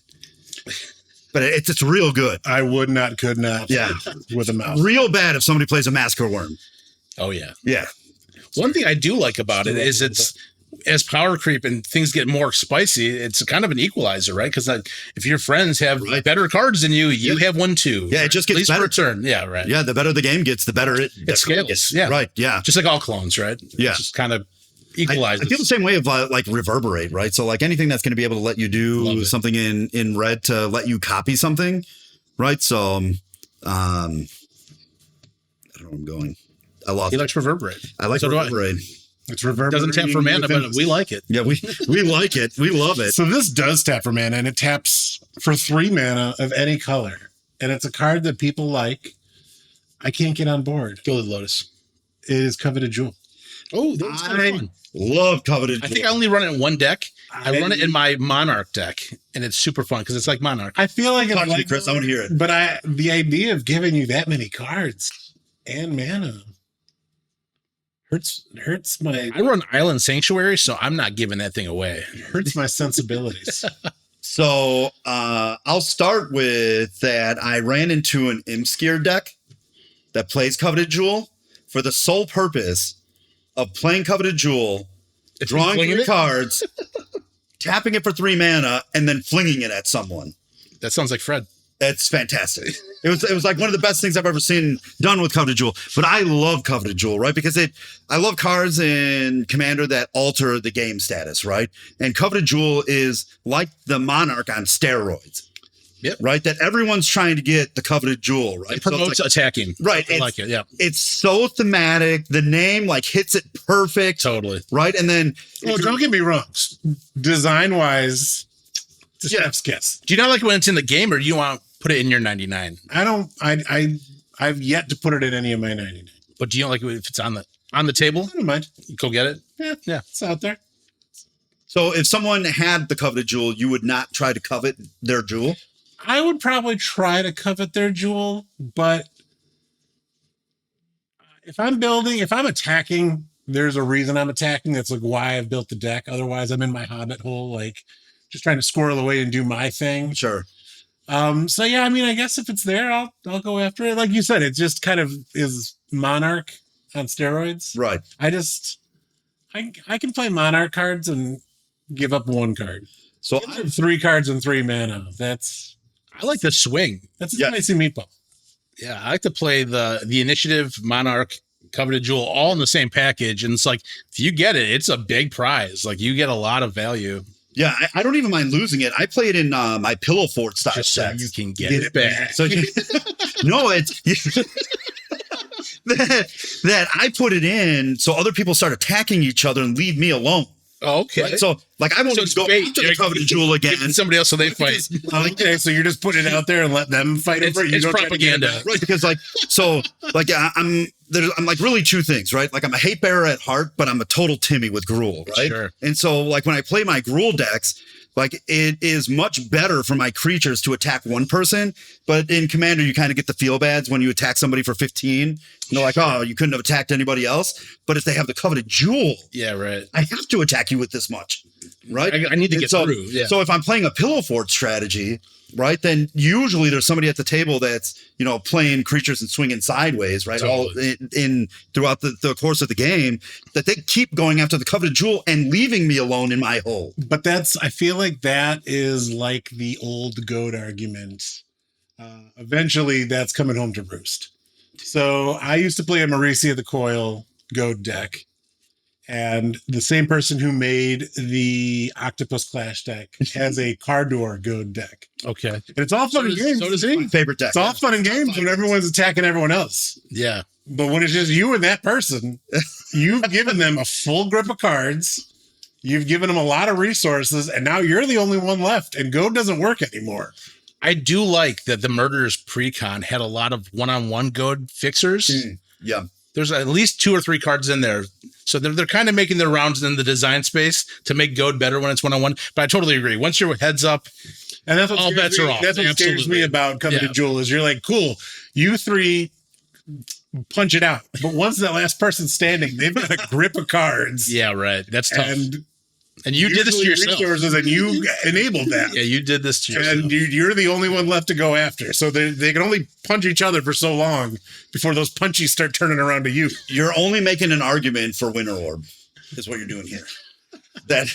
but it's real good. I could not. Yeah. With a mouse. Real bad if somebody plays a Massacre Worm. Oh, yeah. Yeah. One thing I do like about it is it's, as power creep and things get more spicy, it's kind of an equalizer, right? Because if your friends have better cards than you, you have one too. Yeah, it just gets better. Per turn. Yeah, right. Yeah, the better the game gets, the better it scales. Yeah. Right, yeah. Just like all clones, right? Yeah. It just kind of equalizes. I feel the same way of like Reverberate, right? So like anything that's going to be able to let you do something in red to let you copy something, right? So I don't know where I'm going. I lost. He likes Reverberate. I like Reverberate. It's Reverberate. Doesn't tap for mana, but we like it. Yeah, we like it. We love it. So this does tap for mana, and it taps for 3 mana of any color. And it's a card that people like. I can't get on board. Gilded Lotus. It is Coveted Jewel. Oh, that's kind of fun. Love Coveted Jewel. I think I only run it in one deck. I run it in my Monarch deck, and it's super fun because it's like Monarch. I feel like Talk to me, Chris. I want to hear it. But the idea of giving you that many cards and mana hurts my... I run Island Sanctuary, so I'm not giving that thing away. It hurts my sensibilities. So I'll start with that. I ran into an Imskir deck that plays Coveted Jewel for the sole purpose of playing Coveted Jewel, drawing 3 cards, tapping it for 3 mana, and then flinging it at someone. That sounds like Fred. That's fantastic. It was like one of the best things I've ever seen done with Coveted Jewel. But I love Coveted Jewel, right? Because I love cards in Commander that alter the game status, right? And Coveted Jewel is like the Monarch on steroids. Yep. Right? That everyone's trying to get the Coveted Jewel, right? It promotes attacking. Right. I like it. Yeah. It's so thematic. The name like hits it perfect. Totally. Right. And then don't get me wrong. Design wise, it's a chef's kiss. Do you not like it when it's in the game, or do you want to put it in your 99? I've yet to put it in any of my 99. But do you don't like it if it's on the table? I don't mind. Go get it. Yeah. It's out there. So if someone had the Coveted Jewel, you would not try to covet their jewel? I would probably try to covet their jewel, but if I'm attacking, there's a reason I'm attacking. That's like why I've built the deck. Otherwise, I'm in my hobbit hole, like just trying to squirrel away and do my thing. Sure. So yeah, I mean, I guess if it's there, I'll go after it. Like you said, it just kind of is Monarch on steroids. Right. I can play Monarch cards and give up one card. So I have 3 cards and 3 mana. I like the swing. That's a spicy meatball. Yeah, I like to play the initiative, Monarch, Coveted Jewel, all in the same package. And it's like, if you get it, it's a big prize. Like, you get a lot of value. Yeah, I don't even mind losing it. I play it in my pillow fort style Just so decks. you can get it back. So no, it's that I put it in so other people start attacking each other and leave me alone. Oh, okay. Right? So like I won't So just go bait. after the coveted jewel again. Somebody else, so they fight. Okay, so you're just putting it out there and let them fight over it. It's propaganda, right? Because I'm like really 2 things, right? Like I'm a hate bearer at heart, but I'm a total Timmy with Gruul, right? Sure. And so like when I play my Gruul decks, like it is much better for my creatures to attack one person, but in Commander you kind of get the feel bads when you attack somebody for 15. And they're like, oh, you couldn't have attacked anybody else. But if they have the coveted jewel, Yeah, right. I have to attack you with this much, right? I need to get so, through. Yeah. So if I'm playing a pillow fort strategy, right, then usually there's somebody at the table that's, playing creatures and swinging sideways, right? Totally. All in throughout the course of the game, that they keep going after the coveted jewel and leaving me alone in my hole. But I feel like that is like the old goat argument. Eventually that's coming home to roost. So I used to play a Mauricia the Coil goat deck. And the same person who made the Octopus Clash deck has a Cardor Goad deck. Okay. And it's all fun and games. So does he. My favorite deck. It's all fun and games when everyone's attacking everyone else. Yeah. But when it's just you and that person, you've given them a full grip of cards. You've given them a lot of resources, and now you're the only one left, and Goad doesn't work anymore. I do like that the Murderers Precon had a lot of one-on-one Goad fixers. Yeah. There's at least 2 or 3 cards in there. So they're kind of making their rounds in the design space to make Goad better when it's one-on-one. But I totally agree. Once your heads up, and that's what all bets are off. That's what scares me about Coveted Jewel is you're like, cool, you 3 punch it out. But once that last person's standing, they've got a grip of cards. Yeah, right. That's tough. And you did this to yourself. Resources, and you enabled that. Yeah, you did this to yourself. And you're the only one left to go after. So they can only punch each other for so long before those punchies start turning around to you. You're only making an argument for Winter Orb, is what you're doing here. That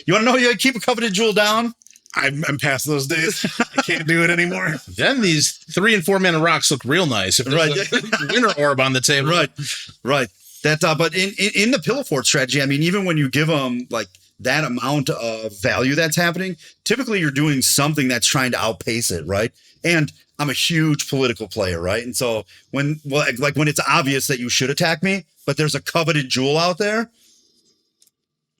you want to know how you keep a coveted jewel down? I'm past those days. I can't do it anymore. Then these 3 and 4 mana rocks look real nice. If there's a Winter Orb on the table. Right. That, but in the pillow fort strategy, I mean, even when you give them like that amount of value that's happening, typically you're doing something that's trying to outpace it, right? And I'm a huge political player, right? And so when it's obvious that you should attack me, but there's a coveted jewel out there,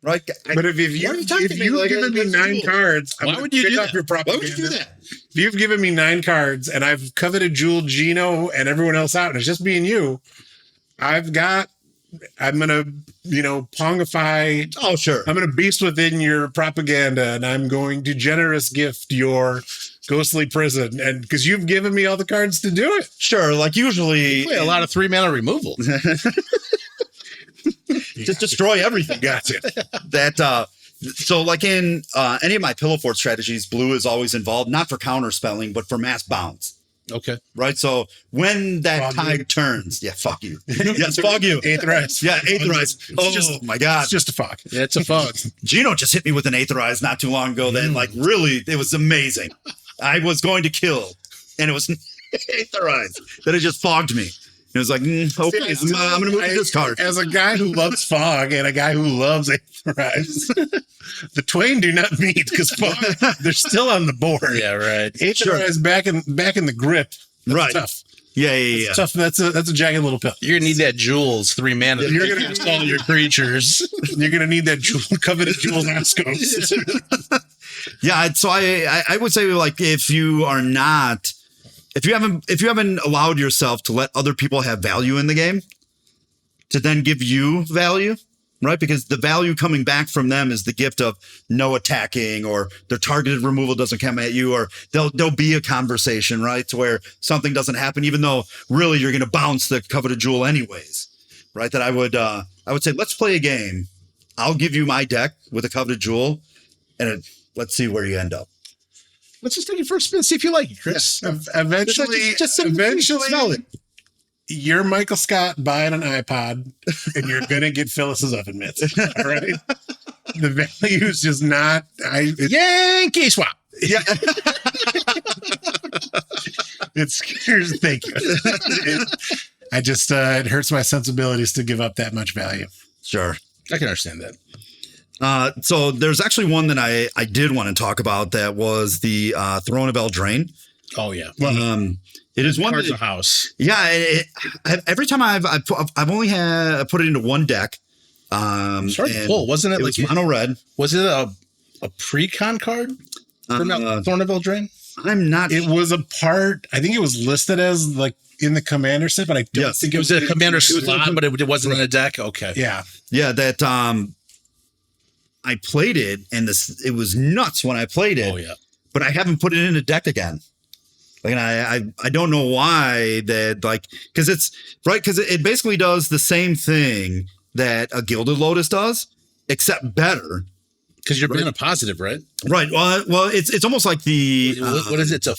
right? But if you've given me 9 cards, why would you do that? Why would you do that? If you've given me 9 cards and I've coveted Jewel, Gino, and everyone else out, and it's just me and you, I'm going to, pongify. Oh, sure. I'm going to beast within your propaganda, and I'm going to generous gift your ghostly prison. And because you've given me all the cards to do it. Sure. Like usually. You play a lot of 3 mana removal. Just destroy everything. Gotcha. So like in any of my pillow fort strategies, blue is always involved, not for counter spelling, but for mass bounce. Okay. Right. So when that tide turns, fuck you. Yes, fuck you. Aetherize. Yeah, Aetherize. Oh my God. It's just a fuck. Yeah, it's a fuck. Gino just hit me with an Aetherize not too long ago. Then really, it was amazing. I was going to kill, and it was Aetherize. Then it just fogged me. It was like, okay, I'm going to move this card. As a guy who loves fog and a guy who loves Aetherize, the twain do not meet because fog, they're still on the board. Yeah, right. Aetherize back in the grip. That's right. Tough. Yeah. Tough. That's a jagged little pill. You're gonna need that jewels 3 mana. You're gonna cast all your creatures. You're gonna need that coveted jewels Ascos. Yeah. So I would say like if you haven't allowed yourself to let other people have value in the game, to then give you value, right? Because the value coming back from them is the gift of no attacking, or their targeted removal doesn't come at you, or there'll be a conversation, right? To where something doesn't happen, even though really you're going to bounce the coveted jewel anyways, right? That I would say, let's play a game. I'll give you my deck with a coveted jewel, and let's see where you end up. Let's just take your first spin, see if you like it, Chris. Yeah. Eventually, smell it. You're Michael Scott buying an iPod, and you're gonna get Phyllis's oven mitts. All right, the value is just not. Yankee swap. Yeah, thank you. It hurts my sensibilities to give up that much value. Sure, I can understand that. So there's actually one that I did want to talk about. That was the Throne of Eldraine. Oh yeah. It is one cards a house. Yeah. Every time I've only put it into one deck. Sorry to pull, wasn't it? It like was mono red. Was it a pre-con card from Thorn of Eldraine? I'm not. It was a part. I think it was listed as like in the commander set, but I don't think it was a commander slot, but it wasn't in a deck. Okay. Yeah. That I played it, and it was nuts when I played it. Oh yeah. But I haven't put it in a deck again. Like, and I don't know why that, like, because it's right, because it basically does the same thing that a Gilded Lotus does, except better. Because you're being a positive, right? Right. Well, it's almost like the what is it? It's a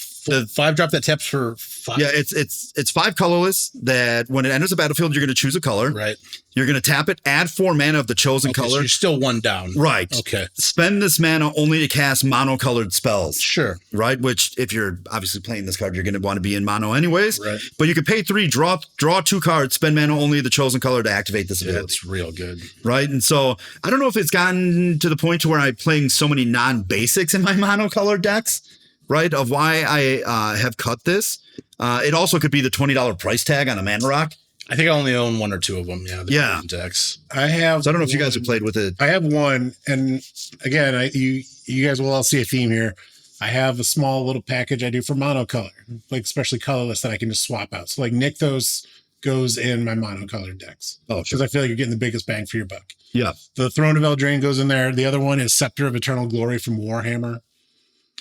5-drop that taps for 5. Yeah, it's 5 colorless. That when it enters the battlefield, you're going to choose a color. Right. You're going to tap it, add 4 mana of the chosen color. So you're still 1 down. Right. Okay. Spend this mana only to cast mono-colored spells. Sure. Right. Which, if you're obviously playing this card, you're going to want to be in mono anyways. Right. But you can pay 3, draw 2 cards, spend mana only the chosen color to activate this ability. That's real good. Right. And so I don't know if it's gotten to the point to where I'm playing so many non-basics in my mono-colored decks. Right. Of why I have cut this. It also could be the $20 price tag on a Mana Rock. I think I only own 1 or 2 of them. Yeah. Decks. I have. So I don't know if you guys have played with it. I have one, and again, you guys will all see a theme here. I have a small little package I do for monocolor, like especially colorless, that I can just swap out. So like Nykthos goes in my monocolored decks. Oh, because I feel like you're getting the biggest bang for your buck. Yeah. The Throne of Eldraine goes in there. The other one is Scepter of Eternal Glory from Warhammer.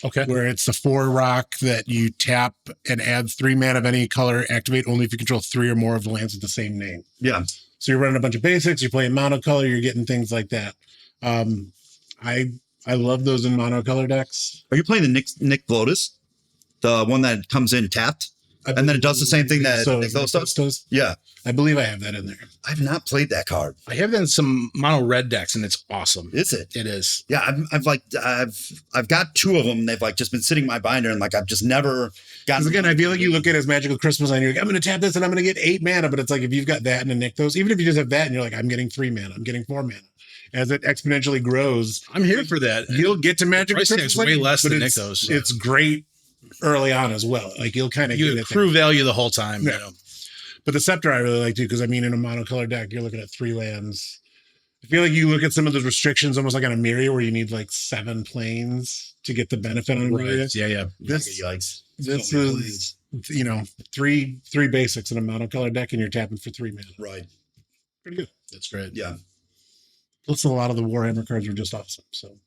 Okay. Where it's the 4 rock that you tap and add 3 mana of any color, activate only if you control 3 or more of the lands with the same name. Yeah. So you're running a bunch of basics, you're playing monocolor, you're getting things like that. I love those in monocolor decks. Are you playing the Nick Lotus? The one that comes in tapped? And then it does the same thing that Nykthos does? Yeah. I believe I have that in there. I've not played that card. I have that in some mono red decks, and it's awesome. Is it? It is. Yeah, I've got 2 of them. They've like just been sitting in my binder, and like I've just never gotten. Again, I feel like you look at it as Magical Christmas, and you're like, I'm going to tap this, and I'm going to get 8 mana. But it's like if you've got that and a Nykthos, even if you just have that, and you're like, I'm getting 3 mana, I'm getting 4 mana. As it exponentially grows, I'm here for that. You'll get to Magical Christmas, way less than Nykthos. It's great early on as well. Like you'll kind of you accrue value the whole time. Yeah. You know? But the Scepter I really like too, because I mean in a monocolor deck, you're looking at 3 lands. I feel like you look at some of those restrictions almost like on a Myria where you need like 7 planes to get the benefit on a Myria. Yeah. This is 3 basics in a monocolor deck and you're tapping for 3 mana. Right. Pretty good. That's great. Yeah. Plus a lot of the Warhammer cards are just awesome. So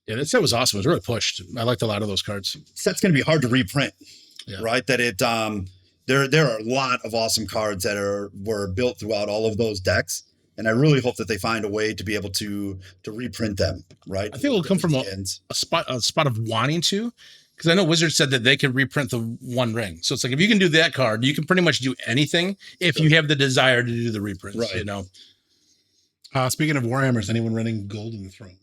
yeah, that set was awesome. It was really pushed. I liked a lot of those cards. Set's going to be hard to reprint. Yeah. Right. That it there are a lot of awesome cards that were built throughout all of those decks. And I really hope that they find a way to be able to reprint them. Right. I think it'll come from a spot of wanting to, because I know Wizards said that they can reprint the One Ring. So it's like, if you can do that card, you can pretty much do anything if you have the desire to do the reprints. Right. You know. Speaking of Warhammer, is anyone running Golden Throne?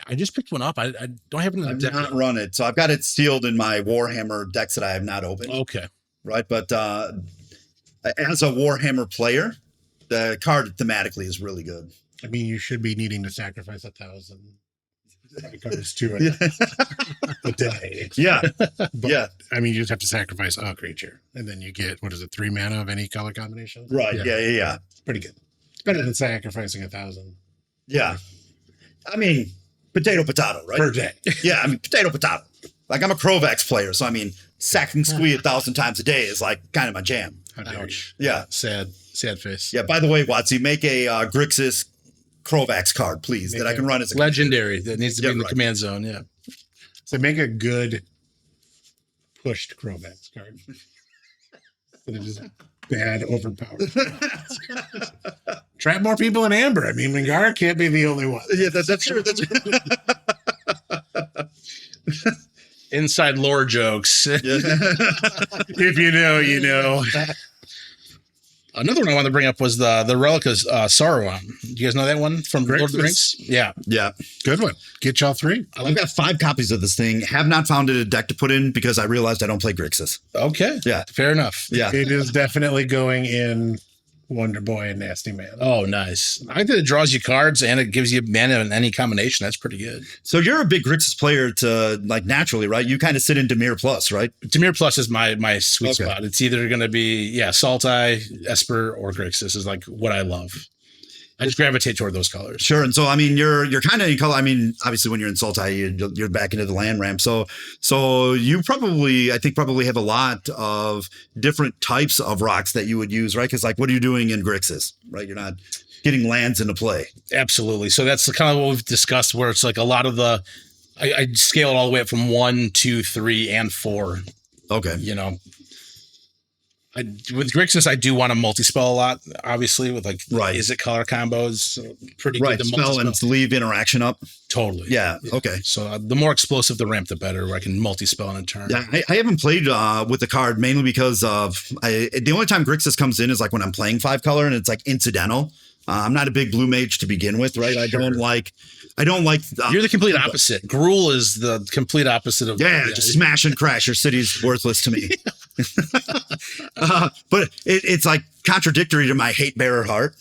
I just picked one up. I don't have it in the deck. I've not run it. So I've got it sealed in my Warhammer decks that I have not opened. Okay. Right. But as a Warhammer player, the card thematically is really good. I mean, you should be needing to sacrifice 1,000 cards to it a day. Yeah. But, yeah. I mean, you just have to sacrifice a creature, and then you get, 3 mana of any color combination? Right. Yeah. It's pretty good. It's better than sacrificing 1,000. Yeah. I mean, potato, right? Per day. Yeah, I mean, potato. Like, I'm a Crovax player, so I mean, sack and squeeze 1,000 times a day is like kind of my jam. How dare you. Ouch. Yeah. Sad face. Yeah. By the way, Watsy, make a Grixis Krovax card, please, that I can run as a legendary. That needs to be in the right. command zone. Yeah. So make a good pushed Krovax card. Instead of just bad overpowered. Trap more people in Amber. I mean, Mangara can't be the only one. Yeah, that's true. That's Inside lore jokes. If you know, you know. Another one I wanted to bring up was the Relicas Sauron. Do you guys know that one from Lord of the Rings? Yeah. Yeah. Good one. Get y'all 3. I've got 5 copies of this thing. Have not found a deck to put in because I realized I don't play Grixis. Okay. Yeah. Fair enough. Yeah. It is definitely going in Wonder Boy and Nasty Man. Oh, nice. I think that it draws you cards and it gives you mana in any combination. That's pretty good. So you're a big Grixis player to like naturally, right? You kind of sit in Dimir Plus, right? Dimir Plus is my sweet spot. It's either going to be, Sultai, Esper, or Grixis is like what I love. I just gravitate toward those colors. Sure. And so, I mean, you're kind of in color. I mean, obviously when you're in Sultai, you're back into the land ramp. So you probably have a lot of different types of rocks that you would use, right? Because like, what are you doing in Grixis, right? You're not getting lands into play. Absolutely. So that's kind of what we've discussed where it's like a lot of I scale it all the way up from 1, 2, 3, and 4. Okay. With Grixis, I do want to multi-spell a lot, obviously, with like, is it color combos? So pretty good to spell and leave interaction up. Totally. Yeah. Okay. So the more explosive the ramp, the better, where I can multi-spell in a turn. Yeah, I haven't played with the card mainly because of the only time Grixis comes in is like when I'm playing 5 color and it's like incidental. I'm not a big blue mage to begin with, right? I don't like. You're the complete opposite. Gruul is the complete opposite of. Yeah, just smash and crash. Your city's worthless to me. But it's like contradictory to my hate bearer heart,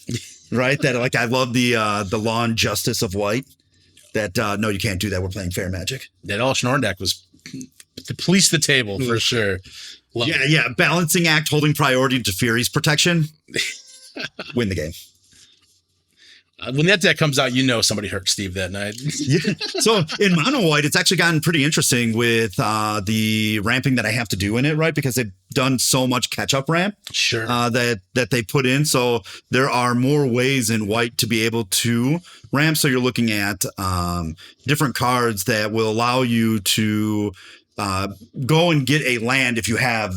right? That like I love the law and justice of white. That no, you can't do that. We're playing fair magic. That Elesh Norn deck was to police the table for sure. Love it. Yeah. Balancing act, holding priority to Fury's protection. Win the game. When that deck comes out, somebody hurt Steve that night. Yeah. So in mono white, it's actually gotten pretty interesting with the ramping that I have to do in it, right? Because they've done so much catch-up ramp, sure, that they put in. So there are more ways in white to be able to ramp. So you're looking at different cards that will allow you to go and get a land if you have.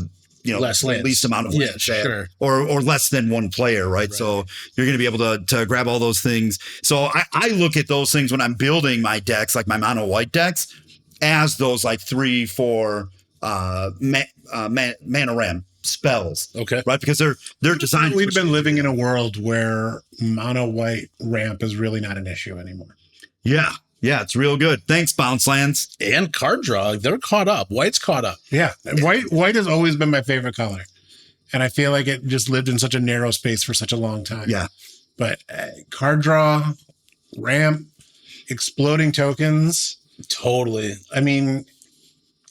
Less the least amount of lands, sure, or less than one player, right? So you're going to be able to grab all those things. So I look at those things when I'm building my decks, like my mono white decks, as those like 3, 4 mana ramp spells. Okay, right? Because they're designed. We've been living in a world where mono white ramp is really not an issue anymore. Yeah, it's real good. Thanks, Bounce Lands. And card draw. They're caught up. White's caught up. Yeah. White has always been my favorite color. And I feel like it just lived in such a narrow space for such a long time. Yeah. But card draw, ramp, exploding tokens. Totally. I mean,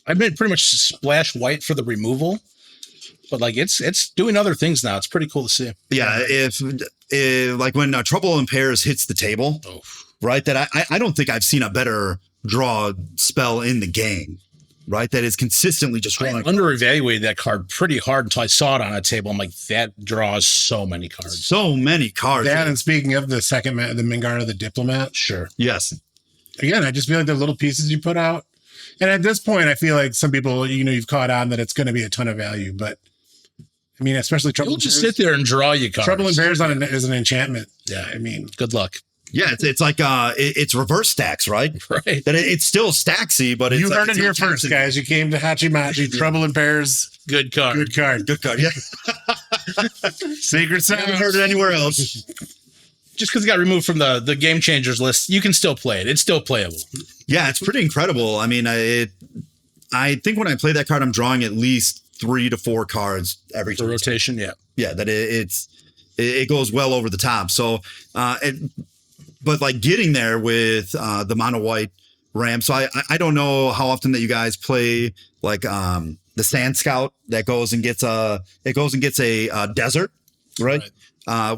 I've been pretty much splash white for the removal. But like it's doing other things now. It's pretty cool to see. Yeah. If like when Trouble in Pairs hits the table. Oh. Right, that I don't think I've seen a better draw spell in the game, right? That is consistently just drawing. I under-evaluated that card pretty hard until I saw it on a table. I'm like, that draws so many cards. So many cards. That, and speaking of the second, the Mangara, the Diplomat. Sure. Yes. Again, I just feel like the little pieces you put out. And at this point, I feel like some people, you've caught on that it's going to be a ton of value. But, I mean, especially Trouble You'll just sit there and draw you cards. Trouble in Pairs is an enchantment. Yeah. I mean. Good luck. Yeah, it's like it's reverse stacks, right? Right. That it's still stacksy, but you heard it here first, guys. You came to Hotchi Motchi. Trouble in Pairs. Good card. Good card. Yeah. Secret sound. Haven't heard it anywhere else. Just because it got removed from the game changers list, you can still play it. It's still playable. Yeah, it's pretty incredible. I mean, I think when I play that card, I'm drawing at least 3 to 4 cards every turn. Rotation. Yeah. Yeah, that it goes well over the top. So, but like getting there with the mono white ramp. So I don't know how often that you guys play like the Sand Scout that goes and gets a desert, right?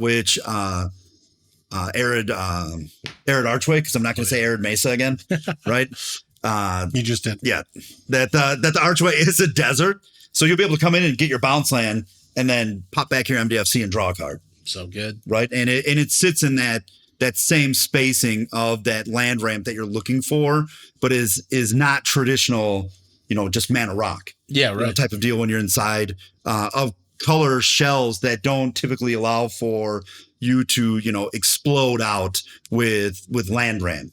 Which arid archway, because I'm not going to say arid mesa again, right? You just did. Yeah, that the archway is a desert, so you'll be able to come in and get your bounce land and then pop back your MDFC and draw a card. So good. Right. And it sits in that same spacing of that land ramp that you're looking for, but is not traditional, just mana rock. Yeah, right. Type of deal when you're inside of color shells that don't typically allow for you to, explode out with land ramp.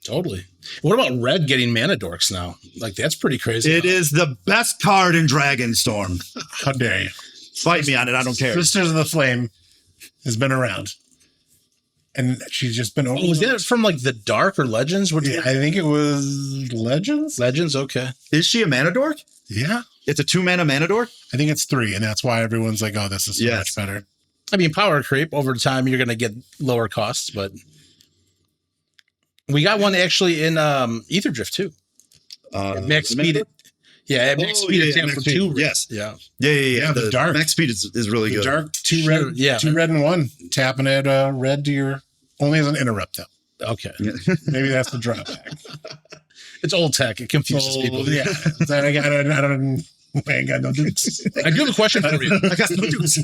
Totally. What about red getting mana dorks now? Like, that's pretty crazy. It is the best card in Dragonstorm. How dare you? Fight me on it. I don't care. Sisters of the Flame has been around. And she's just been over. Was that from like the Dark or Legends? I think it was Legends. Legends, okay. Is she a mana dork? Yeah. It's a 2-mana mana dork? I think it's 3, and that's why everyone's like, oh, this is so much better. I mean, power creep over time, you're going to get lower costs, but we got one actually in Ether Drift too. Max speed. At max speed attack for 2. Yes. Yeah. Yeah. The dark max speed is really good. Dark 2 red. Yeah. 2 red and 1. Tapping at red to your only as an interrupt though. Okay. Maybe that's the drawback. It's old tech. It confuses people. Yeah. I ain't got no dukes. I do have a question for you. I got no dukes.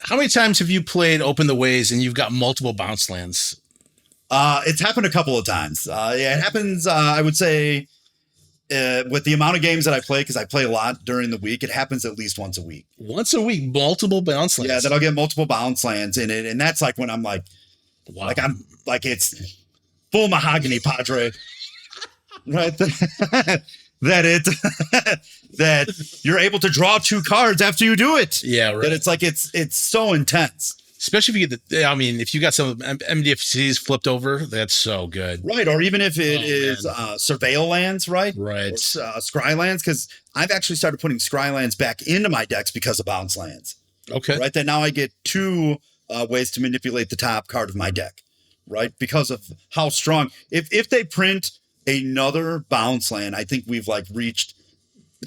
How many times have you played Open the Ways and you've got multiple bounce lands? It's happened a couple of times. It happens, I would say, with the amount of games that I play, because I play a lot during the week, it happens at least once a week. Once a week, multiple bounce lands? Yeah, that I'll get multiple bounce lands in it. And that's like when I'm like, wow. Like I'm like, it's full mahogany, Padre. Right? that you're able to draw 2 cards after you do it. Yeah, right. That it's like, it's so intense. Especially if you get if you got some MDFCs flipped over, that's so good. Right. Or even if it is Surveil lands, right? Right. Or, Scry lands, because I've actually started putting Scry lands back into my decks because of bounce lands. Okay. Right. That now I get 2 ways to manipulate the top card of my deck. Right. Because of how strong. If they print another bounce land, I think we've like reached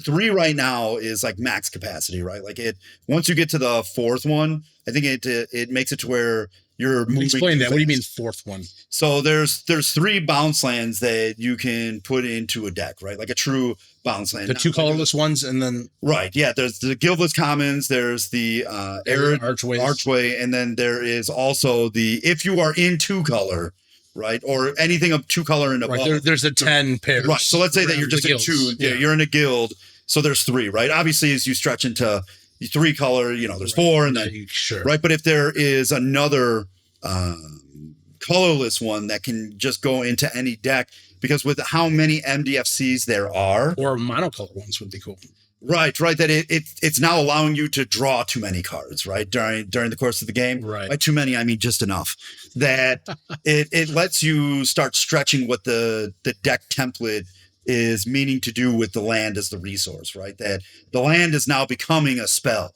3 right now is like max capacity, right? Like once you get to the 4th one, I think it makes it to where you're moving. Explain that. What do you mean 4th one? So there's 3 bounce lands that you can put into a deck, right? Like a true bounce land. The 2 colorless ones, and then right, yeah. There's the Guildless Commons. There's the Arid Archway, and then there is also the if you are in 2 color. Right, or anything of 2 color and above. Right, there's a 10 pairs. Right, so let's say that you're just in 2. Yeah, you're in a guild. So there's 3, right? Obviously, as you stretch into 3 color, there's 4, and then sure. Right. But if there is another colorless one that can just go into any deck, because with how many MDFCs there are, or monocolor ones would be cool. Right, that it's now allowing you to draw too many cards, right? During the course of the game. Right. By too many, I mean just enough. That it lets you start stretching what the deck template is meaning to do with the land as the resource, right? That the land is now becoming a spell,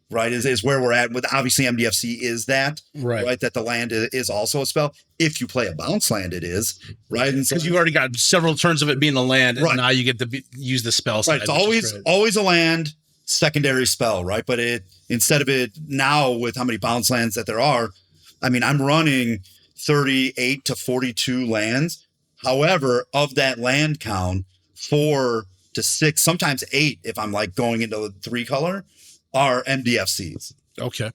right? Is where we're at with obviously MDFC is that, right? That the land is also a spell. If you play a bounce land, it is, right? And so because you already got several turns of it being a land, and now you get to use the spell side. Right, it's always a land secondary spell, right? But instead of it now with how many bounce lands that there are, I mean, I'm running 38 to 42 lands. However, of that land count, 4 to 6, sometimes 8, if I'm like going into the 3 color, are MDFCs. Okay.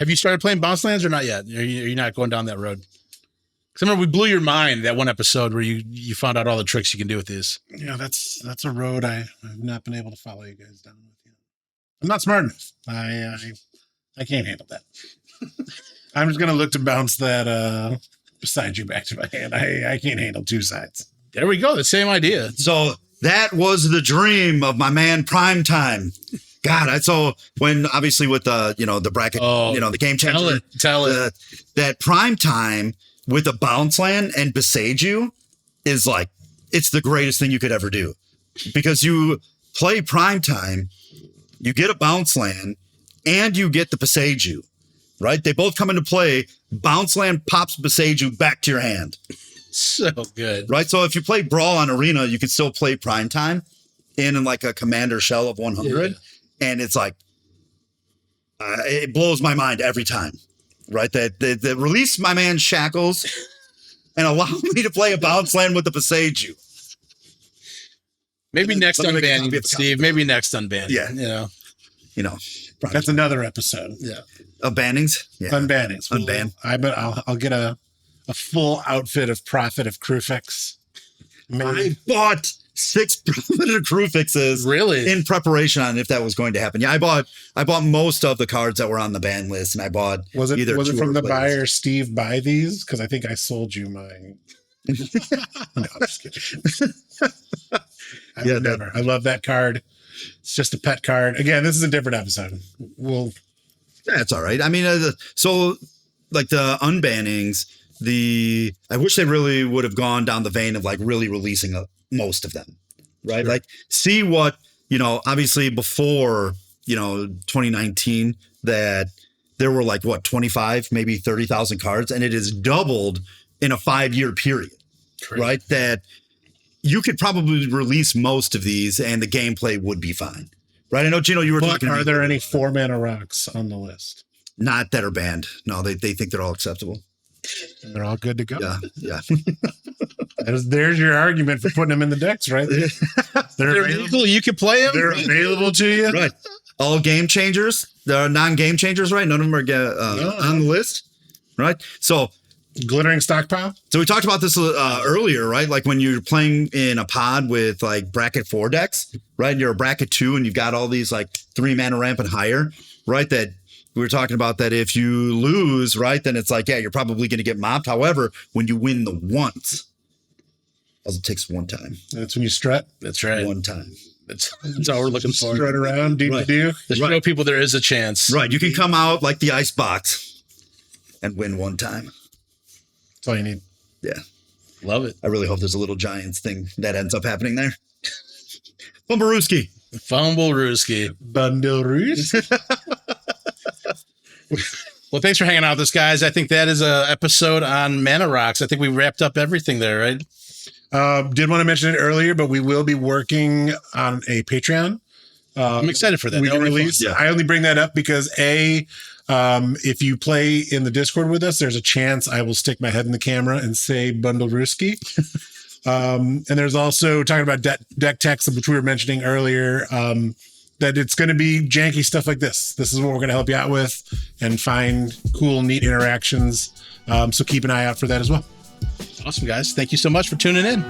Have you started playing bounce lands or not yet? Are you not going down that road? Because I remember we blew your mind that one episode where you found out all the tricks you can do with these. Yeah, that's a road I've not been able to follow you guys down with yet. I'm not smart enough. I can't handle that. I'm just gonna look to bounce that beside you back to my hand. I can't handle 2 sides. There we go. The same idea. So that was the dream of my man Primetime. God, so when obviously with the the bracket, the game changer, tell it that Primetime with a bounce land and Beseiju is like it's the greatest thing you could ever do, because you play Primetime, you get a bounce land, and you get the Beseiju, right? They both come into play. Bounce land pops Beseiju back to your hand. So good, right? So if you play Brawl on Arena, you can still play Primetime in like a commander shell of 100. And it's like, it blows my mind every time, right? That release my man shackles and allow me to play a bounce land with the Beseiju. Maybe next unbanning, Steve. Maybe next unbanning. Yeah. you know, That's another episode. Yeah. bannings. Yeah. Unbannings. Unban. I'll get a full outfit of Prophet of Crufix. I bought 6 Prophet crew fixes Really? in preparation on if that was going to happen. Yeah, I bought most of the cards that were on the ban list, and I bought Was it two from the players. buyer Steve buy these? Because I think I sold you mine. No, I'm just kidding. I love that card. It's just a pet card. Again, this is a different episode. That's all right. I mean, so like the unbannings, I wish they really would have gone down the vein of like really releasing most of them, right? Sure. Like see what, obviously before, 2019 that there were like 25, maybe 30,000 cards, and it has doubled in a 5-year period, right? That you could probably release most of these and the gameplay would be fine, right? I know, Gino, you were talking. Are there any 4-mana rocks on the list? Not that are banned. No, they think they're all acceptable. And they're all good to go. Yeah. There's your argument for putting them in the decks, right? They're legal. You can play them. They're available to you. Right. All game changers. There are non-game changers, right? None of them are on the list, right? So glittering stockpile. So we talked about this earlier, right? Like when you're playing in a pod with like bracket 4 decks, right? And you're a bracket 2 and you've got all these like 3-mana ramp and higher, right? That we were talking about that if you lose, right, then it's like, yeah, you're probably going to get mopped. However, when you win the once, all it takes one time. That's when you strut. That's right. One time. That's all we're looking for. Strut around, do Right. do. To show people there is a chance. Right. You can come out like the ice box and win one time. That's all you need. Yeah. Love it. I really hope there's a little Giants thing that ends up happening there. Bumbarooski. Fumble Rooski. Bundle Roos. Well, thanks for hanging out with us, guys. I think that is a episode on Mana Rocks. I think we wrapped up everything there, right? Did want to mention it earlier, but we will be working on a Patreon. I'm excited for that. We That'll can be fun. release. Yeah. I only bring that up because if you play in the Discord with us, there's a chance I will stick my head in the camera and say Bundle Rooski. And there's also talking about deck text, which we were mentioning earlier, that it's going to be janky stuff like this. This is what we're going to help you out with and find cool, neat interactions. So keep an eye out for that as well. Awesome, guys. Thank you so much for tuning in.